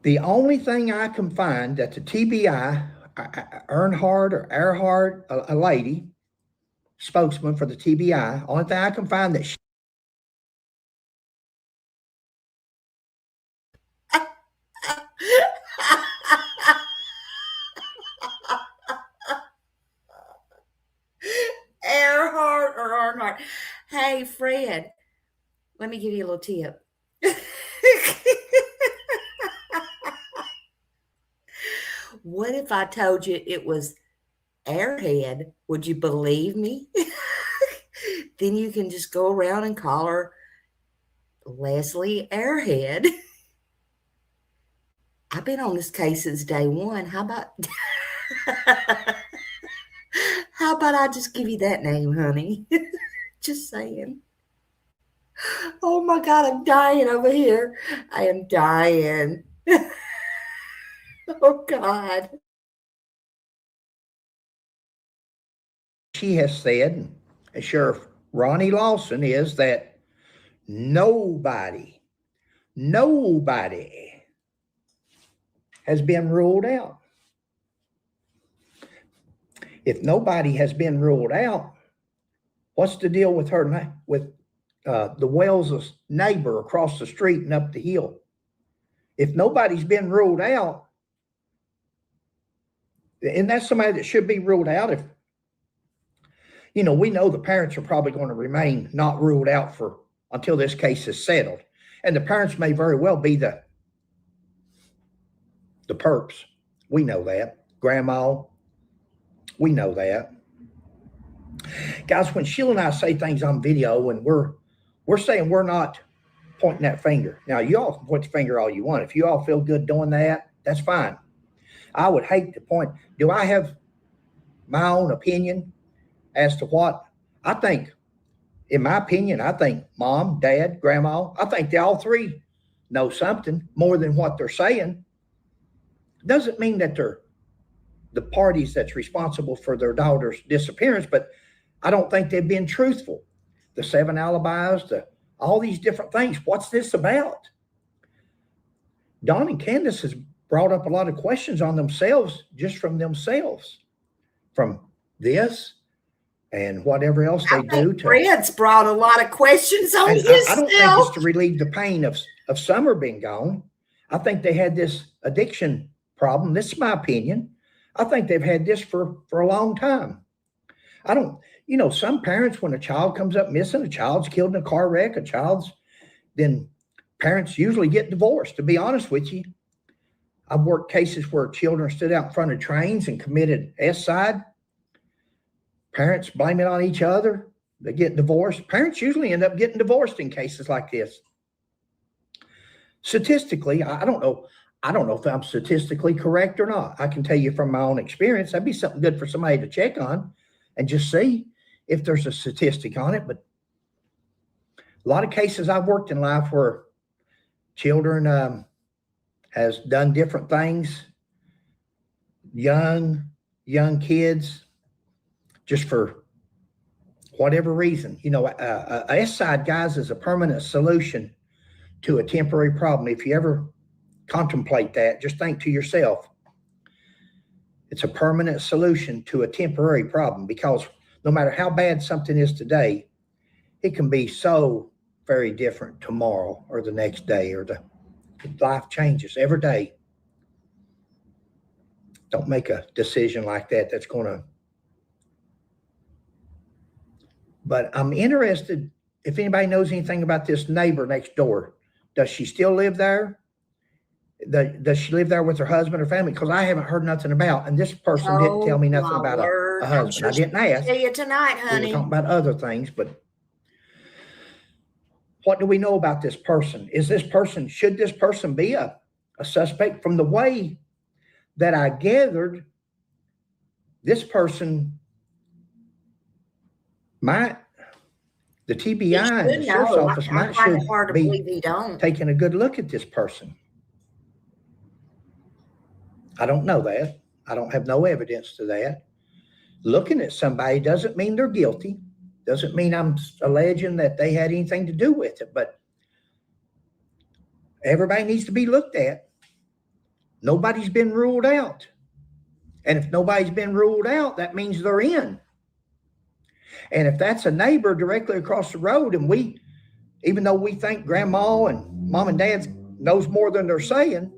The only thing I can find that the TBI, Earnhardt or Earhart, a lady, spokesman for the TBI, only thing I can find that Earhart or Earnhardt. Hey, Fred, let me give you a little tip. What if I told you it was Airhead? Would you believe me? Then you can just go around and call her Leslie Airhead. I've been on this case since day one. How about I just give you that name, honey? Just saying. Oh my God, I'm dying over here. I am dying. Oh God. she has said, and Sheriff Ronnie Lawson, is that nobody has been ruled out. If nobody has been ruled out, what's the deal with her, with the Wells' neighbor across the street and up the hill? If nobody's been ruled out, and that's somebody that should be ruled out. If, you know, we know the parents are probably going to remain not ruled out for until this case is settled. And the parents may very well be the perps. We know that. Grandma, we know that. Guys, when Sheila and I say things on video and we're saying we're not pointing that finger. Now, you all can point the finger all you want. If you all feel good doing that, that's fine. I would hate to point. Do I have my own opinion as to what I think? In my opinion, I think mom, dad, grandma, I think they all three know something more than what they're saying. Doesn't mean that they're the parties that's responsible for their daughter's disappearance, but I don't think they've been truthful. The 7 alibis, all these different things. What's this about? Don and Candus has brought up a lot of questions on themselves, just from themselves, from this and whatever else they do. Fred's brought a lot of questions on himself. I don't think it's to relieve the pain of Summer being gone. I think they had this addiction problem. This is my opinion. I think they've had this for a long time. I don't, you know, some parents, when a child comes up missing, a child's killed in a car wreck, then parents usually get divorced. To be honest with you, I've worked cases where children stood out in front of trains and committed suicide. Parents blame it on each other. They get divorced. Parents usually end up getting divorced in cases like this. Statistically, I don't know if I'm statistically correct or not. I can tell you from my own experience, that'd be something good for somebody to check on and just see if there's a statistic on it. But a lot of cases I've worked in life where children has done different things, young kids, just for whatever reason. You know, suicide, guys, is a permanent solution to a temporary problem. If you ever contemplate that, just think to yourself, it's a permanent solution to a temporary problem, because no matter how bad something is today, it can be so very different tomorrow or the next day, or the life changes every day. Don't make a decision like that. That's going to. But I'm interested if anybody knows anything about this neighbor next door. Does she still live there? Does she live there with her husband or family? Because I haven't heard nothing about, and this person didn't tell me nothing about a husband. Sure I didn't ask. Tell you tonight, honey. We were talking about other things, but what do we know about this person? Should this person be a suspect? From the way that I gathered, this person might, the TBI and the sheriff's office might should be taking a good look at this person. I don't know that. I don't have no evidence to that. Looking at somebody doesn't mean they're guilty. Doesn't mean I'm alleging that they had anything to do with it, but everybody needs to be looked at. Nobody's been ruled out. And if nobody's been ruled out, that means they're in. And if that's a neighbor directly across the road, and even though we think grandma and mom and dad knows more than they're saying,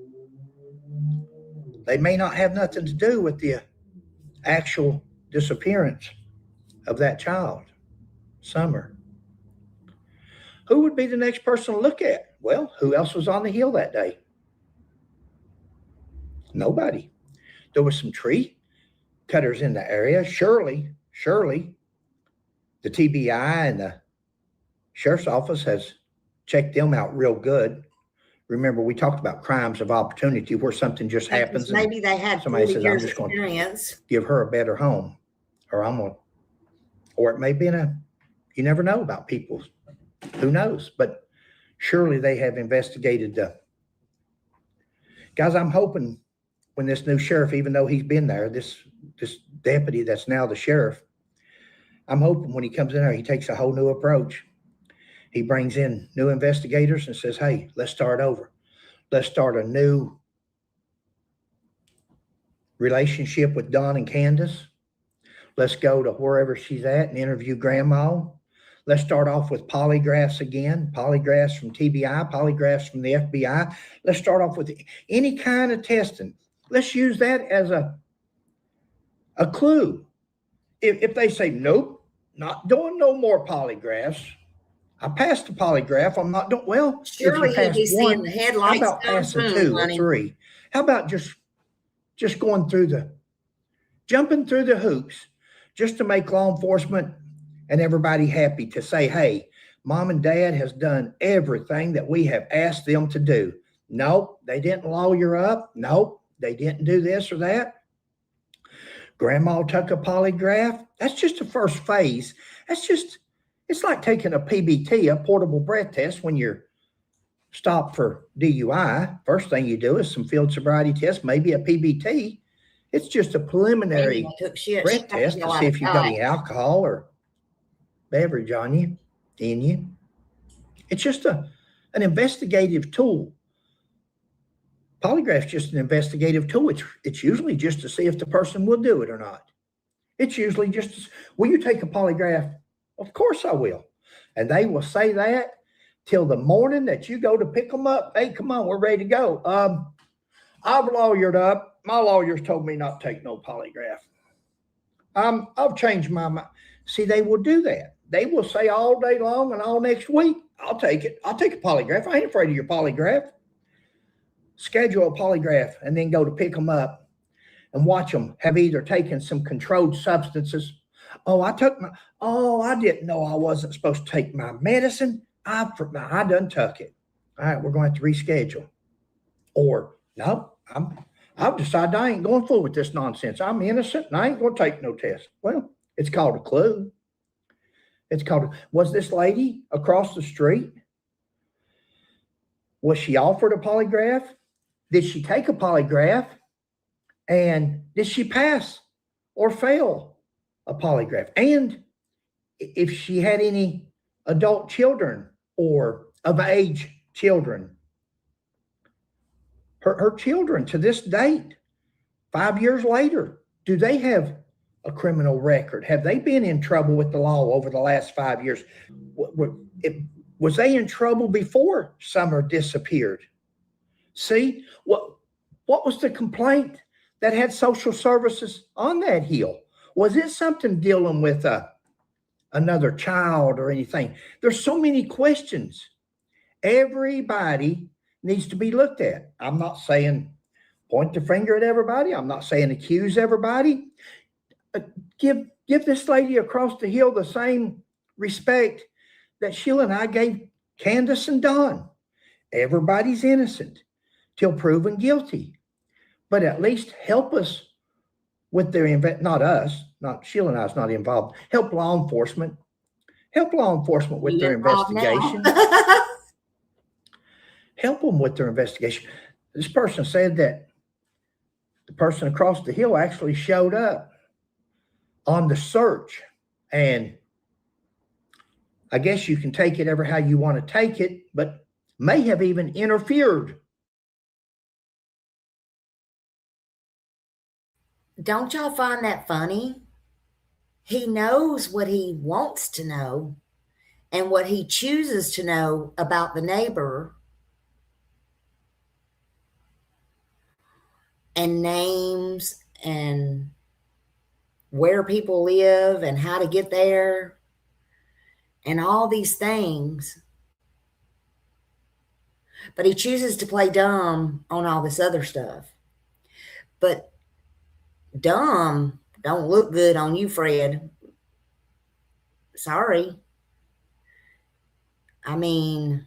they may not have nothing to do with the actual disappearance of that child, Summer. Who would be the next person to look at? Well, who else was on the hill that day? Nobody. There was some tree cutters in the area. Surely, the TBI and the sheriff's office has checked them out real good. Remember, we talked about crimes of opportunity where something just happens. Maybe they had somebody 40 says, years I'm just going experience. to give her a better home. Or it may be you never know about people. Who knows? But surely they have investigated. Guys, I'm hoping when this new sheriff, even though he's been there, this deputy that's now the sheriff, I'm hoping when he comes in there, he takes a whole new approach. He brings in new investigators and says, hey, let's start over. Let's start a new relationship with Don and Candus. Let's go to wherever she's at and interview grandma. Let's start off with polygraphs again, polygraphs from TBI, polygraphs from the FBI. Let's start off with any kind of testing. Let's use that as a clue. If they say, nope, not doing no more polygraphs. I passed the polygraph. I'm not doing well. Surely he'd be seeing the headlights. How about passing 2 or 3? How about just going through jumping through the hoops just to make law enforcement and everybody happy to say, hey, mom and dad has done everything that we have asked them to do. Nope, they didn't lawyer up. Nope, they didn't do this or that. Grandma took a polygraph. That's just the first phase. It's like taking a PBT, a portable breath test, when you're stopped for DUI. First thing you do is some field sobriety test, maybe a PBT. It's just a preliminary breath test to see if you've got any alcohol or beverage in you. It's just an investigative tool. Polygraph's just an investigative tool. It's usually just to see if the person will do it or not. It's usually just, will you take a polygraph? Of course I will. And they will say that till the morning that you go to pick them up. Hey, come on, we're ready to go. I've lawyered up. My lawyers told me not to take no polygraph. I've changed my mind. See, they will do that. They will say all day long and all next week, I'll take it. I'll take a polygraph. I ain't afraid of your polygraph. Schedule a polygraph and then go to pick them up and watch them have either taken some controlled substances. I didn't know I wasn't supposed to take my medicine. I done took it. All right, we're going to have to reschedule. Or, no, I've decided I ain't going forward with this nonsense. I'm innocent and I ain't going to take no test. Well, it's called a clue. Was this lady across the street? Was she offered a polygraph? Did she take a polygraph? And did she pass or fail a polygraph? And if she had any adult children or of age children, her children to this date, 5 years later, do they have a criminal record? Have they been in trouble with the law over the last 5 years? Was they in trouble before Summer disappeared? See, what was the complaint that had social services on that hill? Was it something dealing with another child or anything? There's so many questions. Everybody needs to be looked at. I'm not saying point the finger at everybody. I'm not saying accuse everybody. Give this lady across the hill the same respect that Sheila and I gave Candus and Don. Everybody's innocent till proven guilty. But at least help us with their, not us, not Sheila and I's not involved. Help law enforcement. Help law enforcement with their investigation. Help them with their investigation. This person said that the person across the hill actually showed up on the search. And I guess you can take it ever how you want to take it, but may have even interfered. Don't y'all find that funny? He knows what he wants to know and what he chooses to know about the neighbor and names and where people live and how to get there and all these things. But he chooses to play dumb on all this other stuff. But dumb don't look good on you, Fred. Sorry. I mean,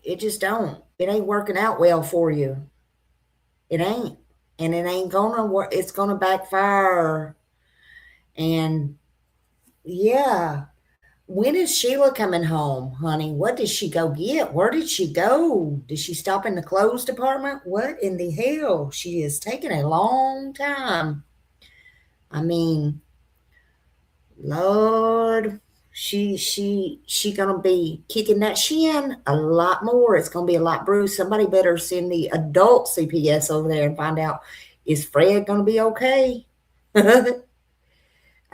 it just don't. It ain't working out well for you. It ain't. And it ain't gonna work. It's gonna backfire. And yeah. When is Sheila coming home, honey? What did she go get? Where did she go? Did she stop in the clothes department? What in the hell? She is taking a long time. I mean, Lord, she gonna be kicking that shin a lot more. It's gonna be a lot bruised. Somebody better send the adult CPS over there and find out, is Fred gonna be okay?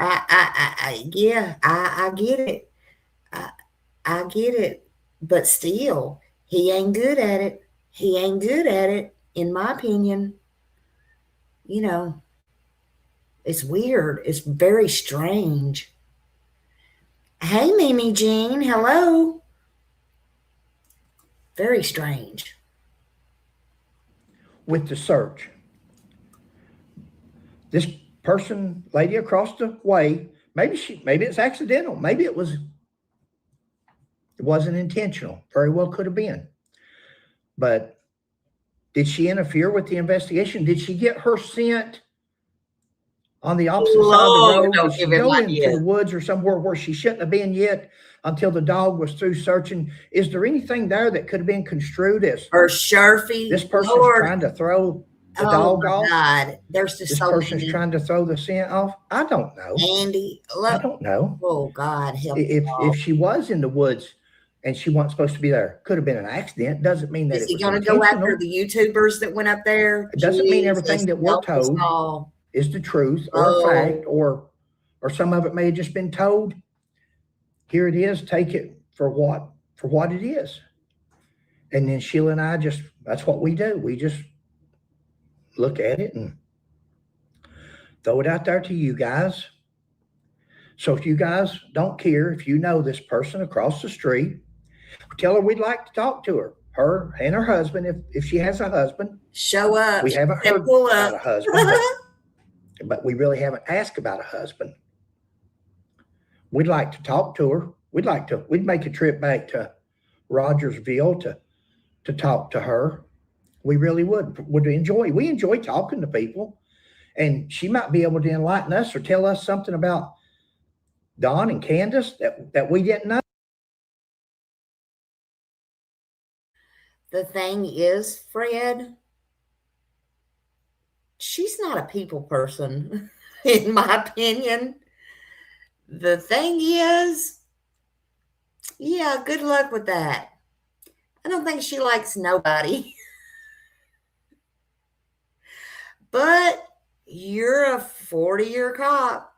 I get it. I get it. But still, he ain't good at it. He ain't good at it, in my opinion. You know, it's weird. It's very strange. Hey, Mimi Jean. Hello. Very strange. With the search, this person, lady across the way, maybe it's accidental. Maybe it wasn't intentional. Very well could have been. But did she interfere with the investigation? Did she get her scent on the opposite side of the road? Did she go into the woods or somewhere where she shouldn't have been yet until the dog was through searching? Is there anything there that could have been construed as or Sharfie? This person's trying to throw the dog off? God, there's just this person's trying to throw the scent off. I don't know, Andy. Look, I don't know. Oh God, help! If she was in the woods and she wasn't supposed to be there, could have been an accident. Doesn't mean that is he going to go after the YouTubers that went up there? It doesn't mean everything that we're told is the truth or a fact, or some of it may have just been told. Here it is. Take it for what it is. And then Sheila and I that's what we do. We just look at it and throw it out there to you guys. So if you guys don't care, if you know this person across the street, tell her we'd like to talk to her and her husband. If she has a husband, show up. We haven't heard about a husband, but we really haven't asked about a husband. We'd like to talk to her. We'd make a trip back to Rogersville to talk to her. We really would enjoy. We enjoy talking to people, and she might be able to enlighten us or tell us something about Don and Candus that we didn't know. The thing is, Fred, she's not a people person, in my opinion. The thing is, yeah, good luck with that. I don't think she likes nobody. But you're a 40-year cop.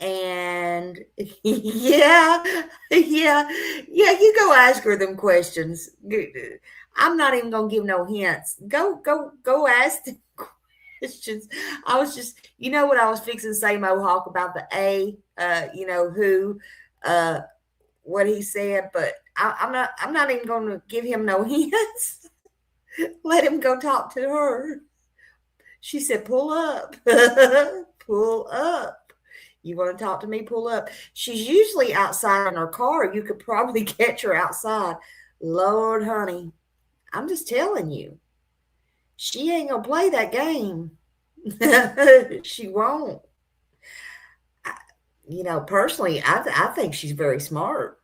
And yeah, you go ask her them questions. I'm not even gonna give no hints. Go ask the questions. I was just, you know what I was fixing to say, Mohawk, about the A, who, what he said, but I'm not even gonna give him no hints. Let him go talk to her. She said, pull up. Pull up. You want to talk to me? Pull up. She's usually outside in her car. You could probably catch her outside. Lord, honey, I'm just telling you. She ain't going to play that game. She won't. Personally, I think she's very smart.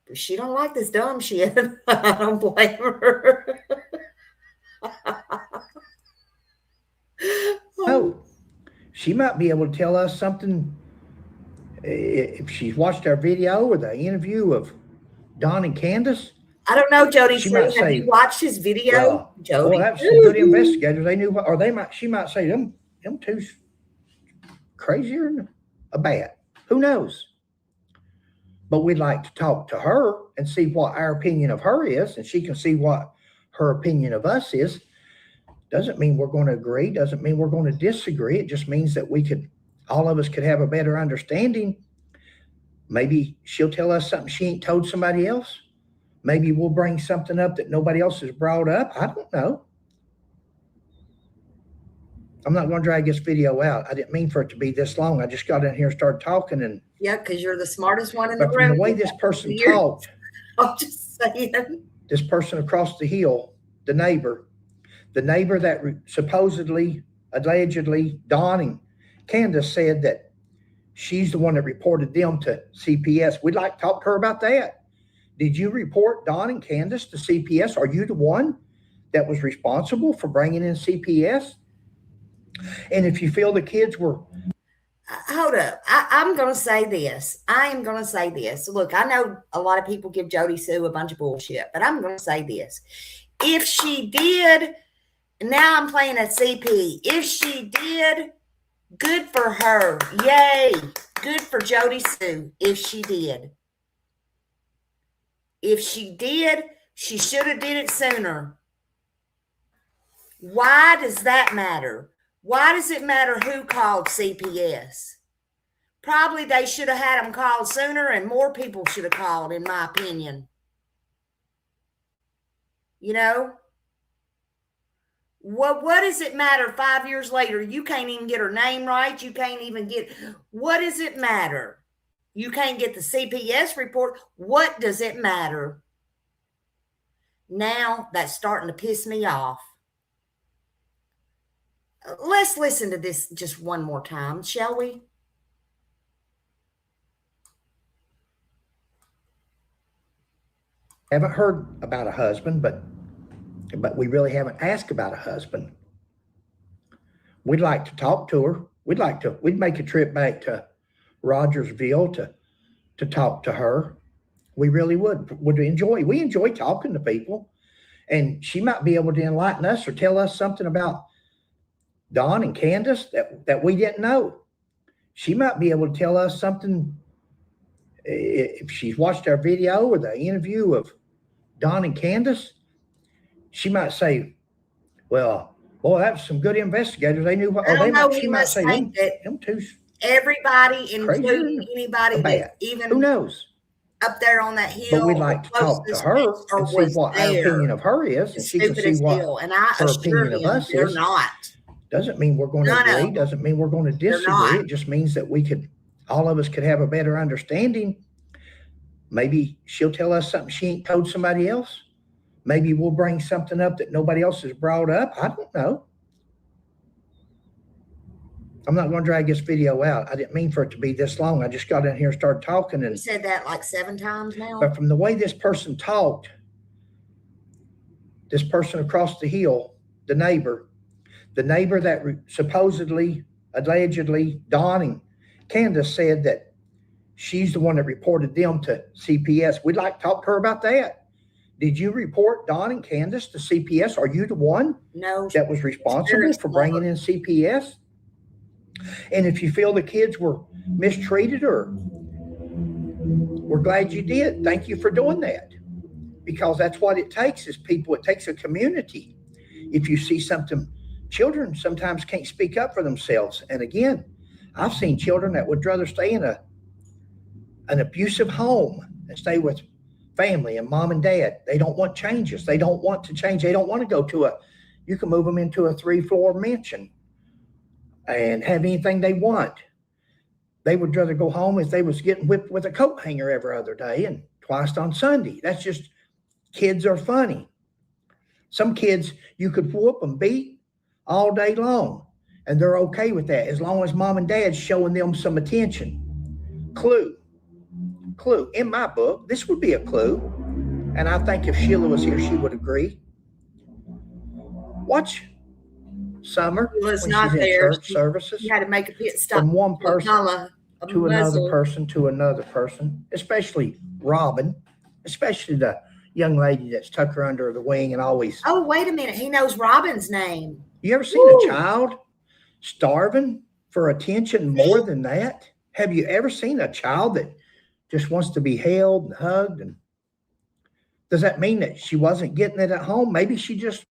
But she don't like this dumb shit. I don't blame her. Oh, she might be able to tell us something if she's watched our video or the interview of Don and Candus. I don't know, Jody. She might say, you watched his video, Jody? Well, that's some good investigators. They knew what, or she might say them two's crazier than a bat. Who knows? But we'd like to talk to her and see what our opinion of her is, and she can see what her opinion of us is. Doesn't mean we're going to agree. Doesn't mean we're going to disagree. It just means that all of us could have a better understanding. Maybe she'll tell us something she ain't told somebody else. Maybe we'll bring something up that nobody else has brought up. I don't know. I'm not going to drag this video out. I didn't mean for it to be this long. I just got in here and started talking. And yeah, because you're the smartest one in the from room. the way this person talked, I'm just saying. This person across the hill, the neighbor that supposedly, allegedly, Don and Candus said that she's the one that reported them to CPS. We'd like to talk to her about that. Did you report Don and Candus to CPS? Are you the one that was responsible for bringing in CPS? And if you feel the kids were... Hold up. I'm going to say this. I am going to say this. Look, I know a lot of people give Jody Sue a bunch of bullshit, but I'm going to say this. If she did, now I'm playing a CP. If she did, good for her. Yay. Good for Jody Sue if she did. If she did, she should have did it sooner. Why does that matter? Why does it matter who called CPS? Probably they should have had them called sooner and more people should have called, in my opinion. You know? What does it matter 5 years later? You can't even get her name right. You can't even get... What does it matter? You can't get the CPS report. What does it matter? Now that's starting to piss me off. Let's listen to this just one more time, shall we? Haven't heard about a husband, but we really haven't asked about a husband. We'd like to talk to her. We'd make a trip back to Rogersville to talk to her. We really would enjoy. We enjoy talking to people, and she might be able to enlighten us or tell us something about Don and Candus that we didn't know. She might be able to tell us something if she's watched our video or the interview of Don and Candus. She might say, well, boy, that was some good investigators. They knew what, she might say, them two's everybody, including anybody that even who knows up there on that hill. But we'd like to talk to her and see what our opinion of her is, and she can see what her opinion of us is. Not. Doesn't mean we're going to agree. Doesn't mean we're going to disagree. It just means that all of us could have a better understanding. Maybe she'll tell us something she ain't told somebody else. Maybe we'll bring something up that nobody else has brought up. I don't know. I'm not going to drag this video out. I didn't mean for it to be this long. I just got in here and started talking. And you said that like 7 times now. But from the way this person talked, this person across the hill, the neighbor that supposedly, allegedly, Don and Candus said that she's the one that reported them to CPS. We'd like to talk to her about that. Did you report Don and Candus to CPS? Are you the one that was responsible for bringing in CPS? And if you feel the kids were mistreated, or we're glad you did. Thank you for doing that. because that's what it takes is people. It takes a community. If you see something, children sometimes can't speak up for themselves. And again, I've seen children that would rather stay in an abusive home and stay with family and mom and dad. They don't want changes. They don't want to change. They don't want to go to you can move them into a 3-floor mansion and have anything they want. They would rather go home if they was getting whipped with a coat hanger every other day and twice on Sunday. That's just, kids are funny. Some kids, you could whoop and beat all day long, and they're okay with that as long as mom and dad's showing them some attention. Clue. In my book, this would be a clue, and I think if Sheila was here, she would agree. Watch Summer when she's in church services. You had to make a pit stop from one person to another person, especially Robin, especially the young lady that's tucked her under the wing and always. Oh, wait a minute. He knows Robin's name. You ever seen a child starving for attention more than that? Have you ever seen a child that just wants to be held and hugged? And does that mean that she wasn't getting it at home? Maybe she just.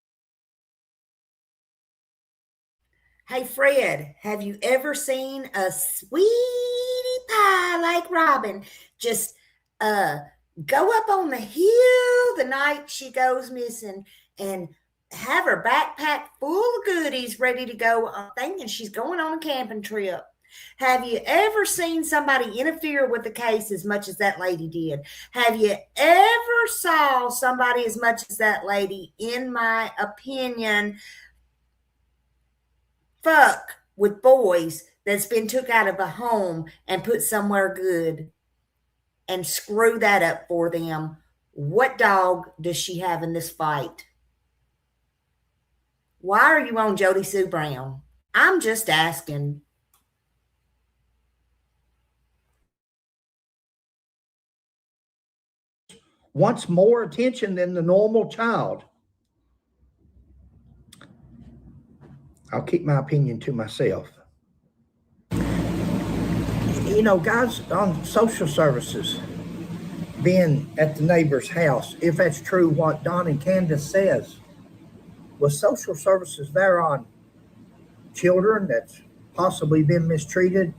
Hey, Fred, have you ever seen a sweetie pie like Robin just go up on the hill the night she goes missing and have her backpack full of goodies ready to go, thinking she's going on a camping trip? Have you ever seen somebody interfere with the case as much as that lady did? Have you ever saw somebody as much as that lady, in my opinion, fuck with boys that's been took out of a home and put somewhere good and screw that up for them? What dog does she have in this fight? Why are you on Jody Sue Brown? I'm just asking. Wants more attention than the normal child. I'll keep my opinion to myself. You know, guys on social services being at the neighbor's house, if that's true what Don and Candus says, was social services there on children that's possibly been mistreated,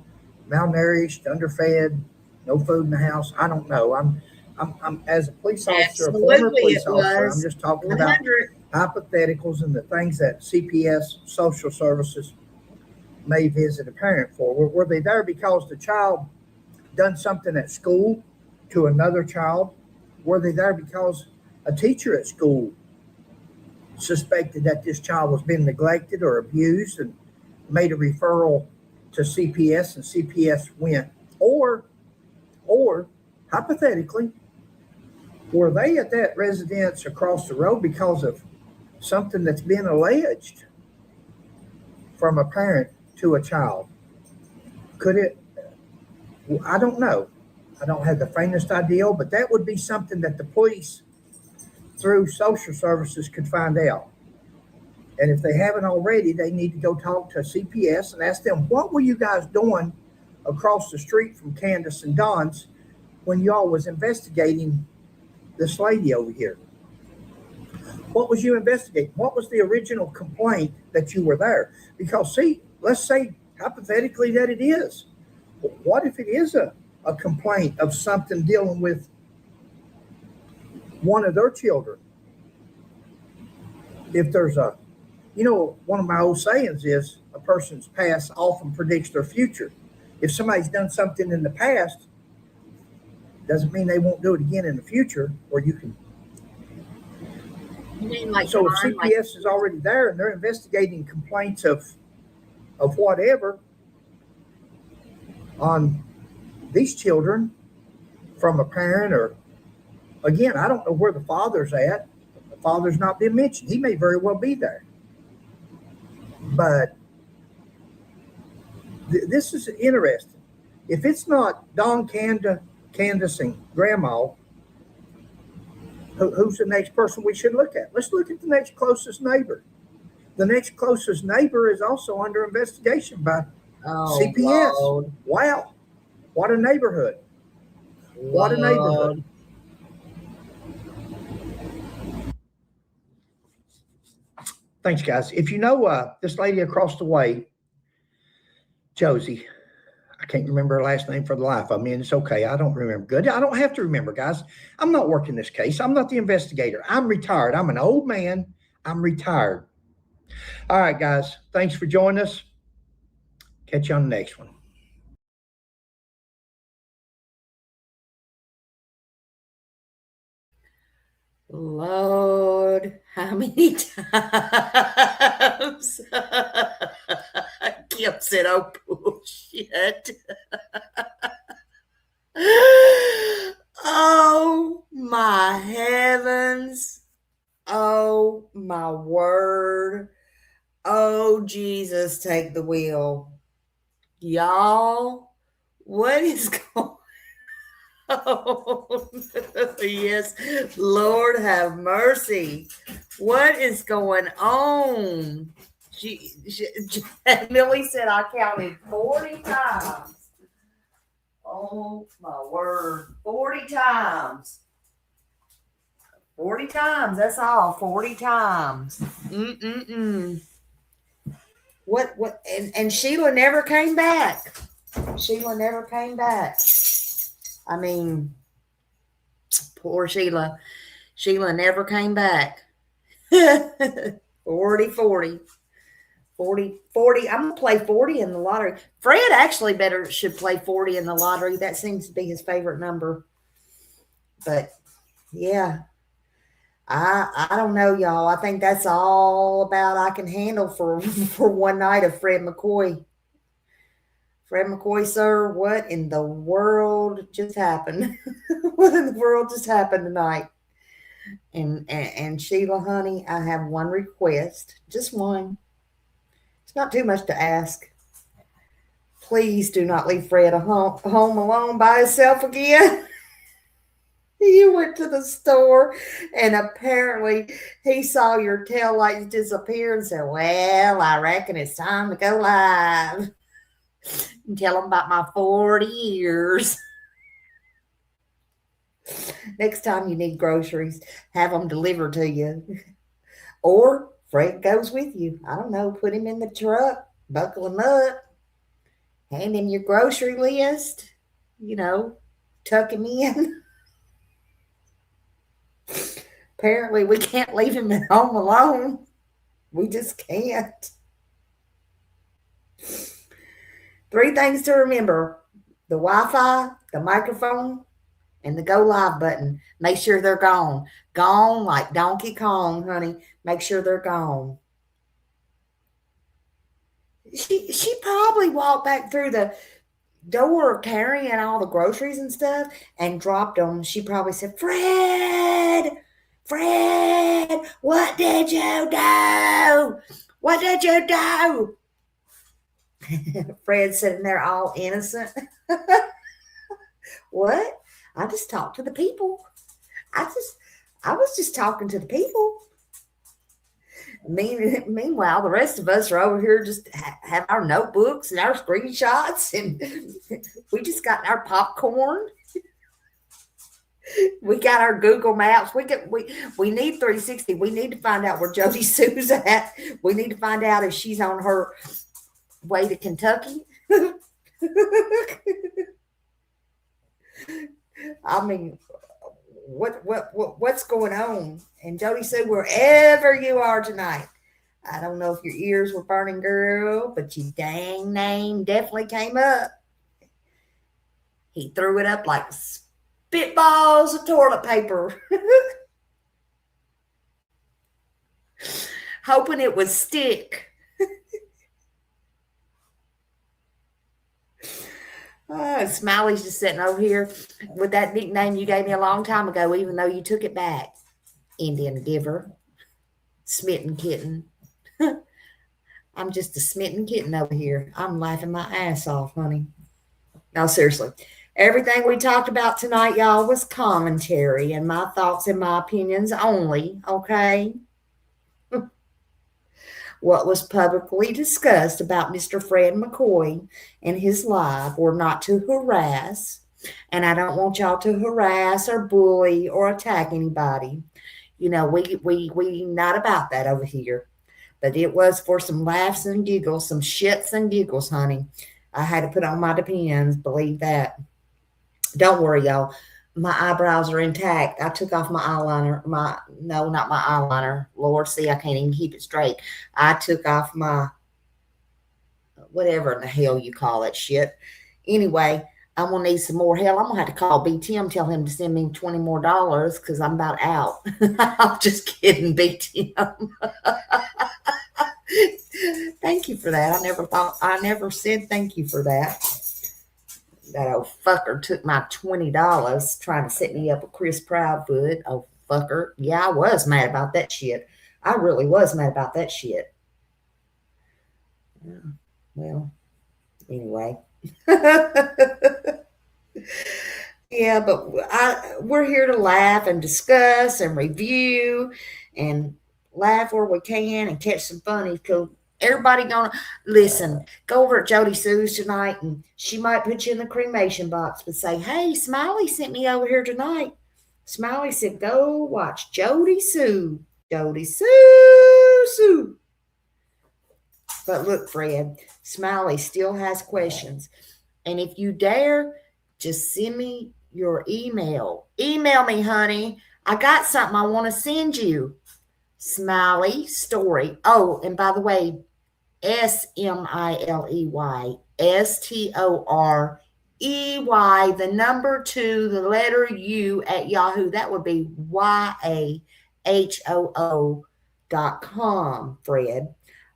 malnourished, underfed, no food in the house? I don't know. I'm as a police officer, Absolutely, a former police officer, I'm just talking 100. about hypotheticals and the things that CPS, social services, may visit a parent for. Were they there because the child done something at school to another child? Were they there because a teacher at school suspected that this child was being neglected or abused and made a referral to CPS and CPS went? Or hypothetically, were they at that residence across the road because of something that's been alleged from a parent to a child? Could it? I don't know. I don't have the faintest idea, but that would be something that the police through social services could find out. And if they haven't already, they need to go talk to CPS and ask them, what were you guys doing across the street from Candus and Don's when y'all was investigating this lady over here? What was you investigating? What was the original complaint that you were there? Because see, let's say hypothetically that it is. What if it is a complaint of something dealing with one of their children? If there's one of my old sayings is a person's past often predicts their future. If somebody's done something in the past, doesn't mean they won't do it again in the future, or you can. So if CPS is already there and they're investigating complaints of whatever on these children from a parent, or again, I don't know where the father's at. The father's not been mentioned. He may very well be there. But this is interesting. If it's not Don, Candus, and Grandma, who's the next person we should look at? Let's look at the next closest neighbor. The next closest neighbor is also under investigation by CPS. Lord. Wow. What a neighborhood. What a neighborhood. Thanks, guys. If you know this lady across the way, Josie, I can't remember her last name for the life of me, and it's okay. I don't remember. Good. I don't have to remember, guys. I'm not working this case. I'm not the investigator. I'm retired. I'm an old man. I'm retired. All right, guys. Thanks for joining us. Catch you on the next one. Lord, how many times Kim said, oh, bullshit. Oh, my heavens. Oh, my word. Oh, Jesus, take the wheel. Y'all, what is going Oh, yes, Lord have mercy. What is going on? Millie said I counted 40 times. Oh, my word. 40 times. 40 times. That's all. 40 times. What? And Sheila never came back. Sheila never came back. I mean, poor Sheila. Sheila never came back. 40. I'm going to play 40 in the lottery. Fred actually should play 40 in the lottery. That seems to be his favorite number. But, yeah. I don't know, y'all. I think that's all about I can handle for one night of Fred McCoy. Fred McCoy, sir, what in the world just happened? What in the world just happened tonight? And Sheila, honey, I have one request. Just one. It's not too much to ask. Please do not leave Fred home alone by himself again. You went to the store and apparently he saw your tail lights disappear and said, well, I reckon it's time to go live. And tell them about my 40 years. Next time you need groceries, have them delivered to you. Or Fred goes with you. I don't know, put him in the truck, buckle him up, hand him your grocery list, tuck him in. Apparently we can't leave him at home alone. We just can't. 3 things to remember: the Wi-Fi, the microphone, and the go live button. Make sure they're gone. Gone like Donkey Kong, honey. Make sure they're gone. She probably walked back through the door carrying all the groceries and stuff and dropped them. She probably said, Fred, what did you do? What did you do? Fred sitting there all innocent. What? I just talked to the people. I was just talking to the people. Meanwhile, the rest of us are over here just have our notebooks and our screenshots, and we just got our popcorn. We got our Google Maps. We need 360. We need to find out where Jody Sue's at. We need to find out if she's on her way to Kentucky. I mean, what's going on? And Jody Sue, wherever you are tonight, I don't know if your ears were burning, girl, but your dang name definitely came up. He threw it up like spitballs of toilet paper. Hoping it would stick. Smiley's just sitting over here with that nickname you gave me a long time ago, even though you took it back. Indian giver. Smitten kitten. I'm just a smitten kitten over here. I'm laughing my ass off, honey. No, seriously. Everything we talked about tonight, y'all, was commentary and my thoughts and my opinions only, okay? What was publicly discussed about Mr. Fred McCoy and his life were not to harass, and I don't want y'all to harass or bully or attack anybody. We not about that over here. But it was for some laughs and giggles, some shits and giggles, honey. I had to put on my Depends, believe that. Don't worry, y'all. My eyebrows are intact. I took off my eyeliner. No, not my eyeliner. Lord, see, I can't even keep it straight. I took off my, whatever in the hell you call it shit. Anyway, I'm going to need some more. Hell, I'm going to have to call BTM, tell him to send me $20 more because I'm about out. I'm just kidding, BTM. Thank you for that. I never said thank you for that. That old fucker took my $20 trying to set me up with Chris Proudfoot. Oh, fucker. Yeah, I was mad about that shit. I really was mad about that shit. Yeah, well, anyway. Yeah, but we're here to laugh and discuss and review and laugh where we can and catch some funny. Because everybody gonna listen. Go over at Jody Sue's tonight, and she might put you in the cremation box, but say, "Hey, Smiley sent me over here tonight." Smiley said, "Go watch Jody Sue." Jody Sue. But look, Fred, Smiley still has questions, and if you dare, just send me your email. Email me, honey. I got something I want to send you. SmileyStorey. Oh, and by the way, SMILEY, STOREY, the number 2, the letter U at Yahoo. That would be YAHOO.com, Fred.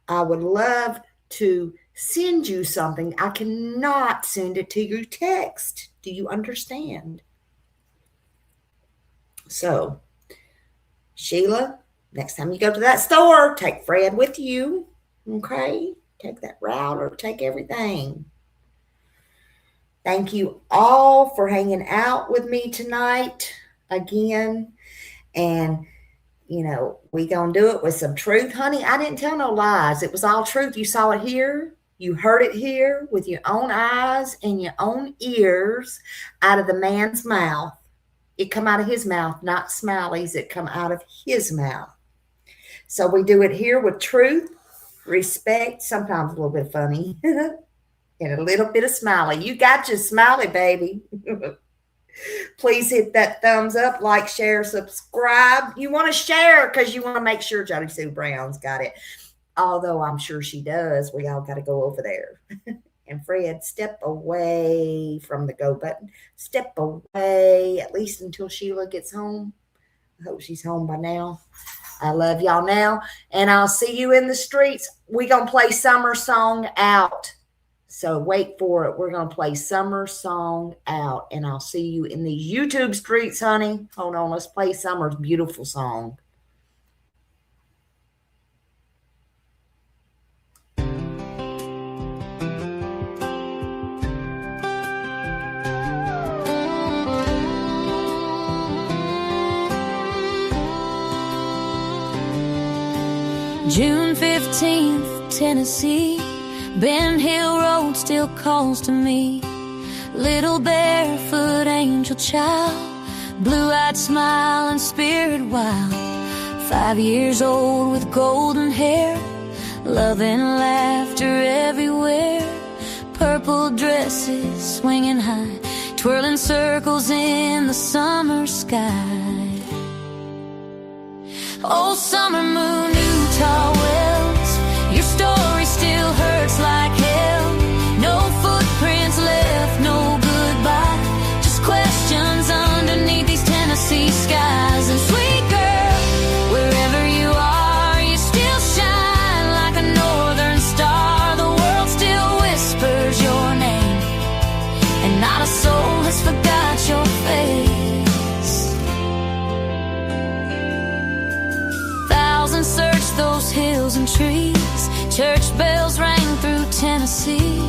I would love to send you something. I cannot send it to your text. Do you understand? So, Sheila, next time you go to that store, take Fred with you. Okay? Take that router, take everything. Thank you all for hanging out with me tonight again. And, you know, we gonna do it with some truth, honey. I didn't tell no lies. It was all truth. You saw it here. You heard it here with your own eyes and your own ears out of the man's mouth. It come out of his mouth, not Smiley's. It come out of his mouth. So we do it here with truth, respect, sometimes a little bit funny, and a little bit of Smiley. You got your Smiley, baby. Please hit that thumbs up, like, share, subscribe. You want to share because you want to make sure Jody Sue Brown's got it. Although I'm sure she does. We all got to go over there. And Fred, step away from the go button. Step away, at least until Sheila gets home. I hope she's home by now. I love y'all now. And I'll see you in the streets. We're going to play Summer Song Out. So wait for it. We're going to play Summer Song Out. And I'll see you in the YouTube streets, honey. Hold on. Let's play Summer's beautiful song. June 15th, Tennessee, Ben Hill Road still calls to me. Little barefoot angel child, blue-eyed smile and spirit wild. 5 years old with golden hair, love and laughter everywhere. Purple dresses swinging high, twirling circles in the summer sky. Oh, summer moon, Utah Wells, your story still hurts like hell. No footprints left, no goodbye, just questions underneath these Tennessee skies. And sweet girl, wherever you are, you still shine like a northern star. The world still whispers your name, and not a soul has forgot your face. Search those hills and trees, church bells rang through Tennessee.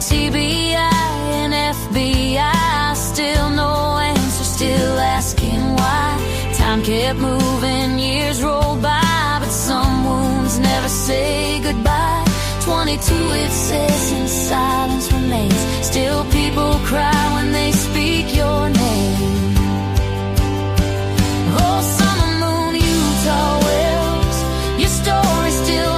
TBI and FBI, still no answer, still asking why. Time kept moving, years rolled by, but some wounds never say goodbye. 22 it says, and silence remains. Still people cry when they speak your name. Oh, summer moon, Utah Wells, your story still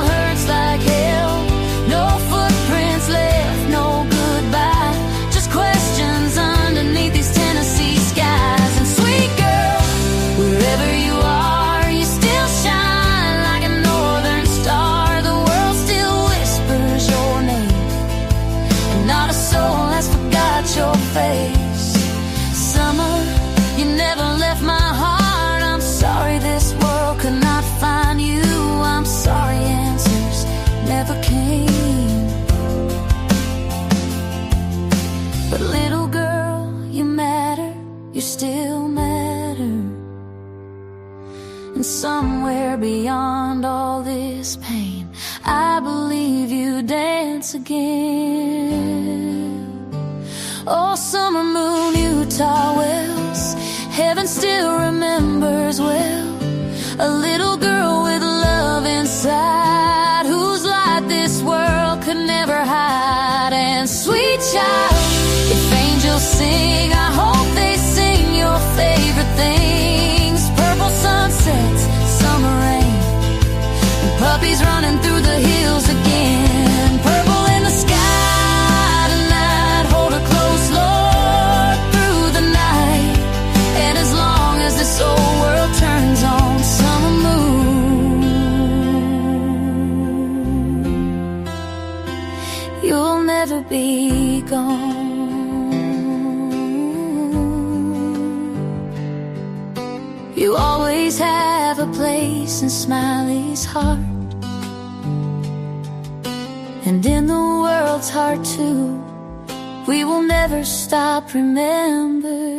dance again. Oh, summer moon, Utah Wells, heaven still remembers well. A little girl with love inside, whose light this world could never hide. And sweet child, if angels sing, I hope they sing your favorite things. Purple sunsets, summer rain, and puppies running through the hills again. Purple in the sky tonight, hold her close, Lord, through the night. And as long as this old world turns on, summer moon, you'll never be gone. You always have a place in Smiley's heart, and in the world's heart too. We will never stop remembering.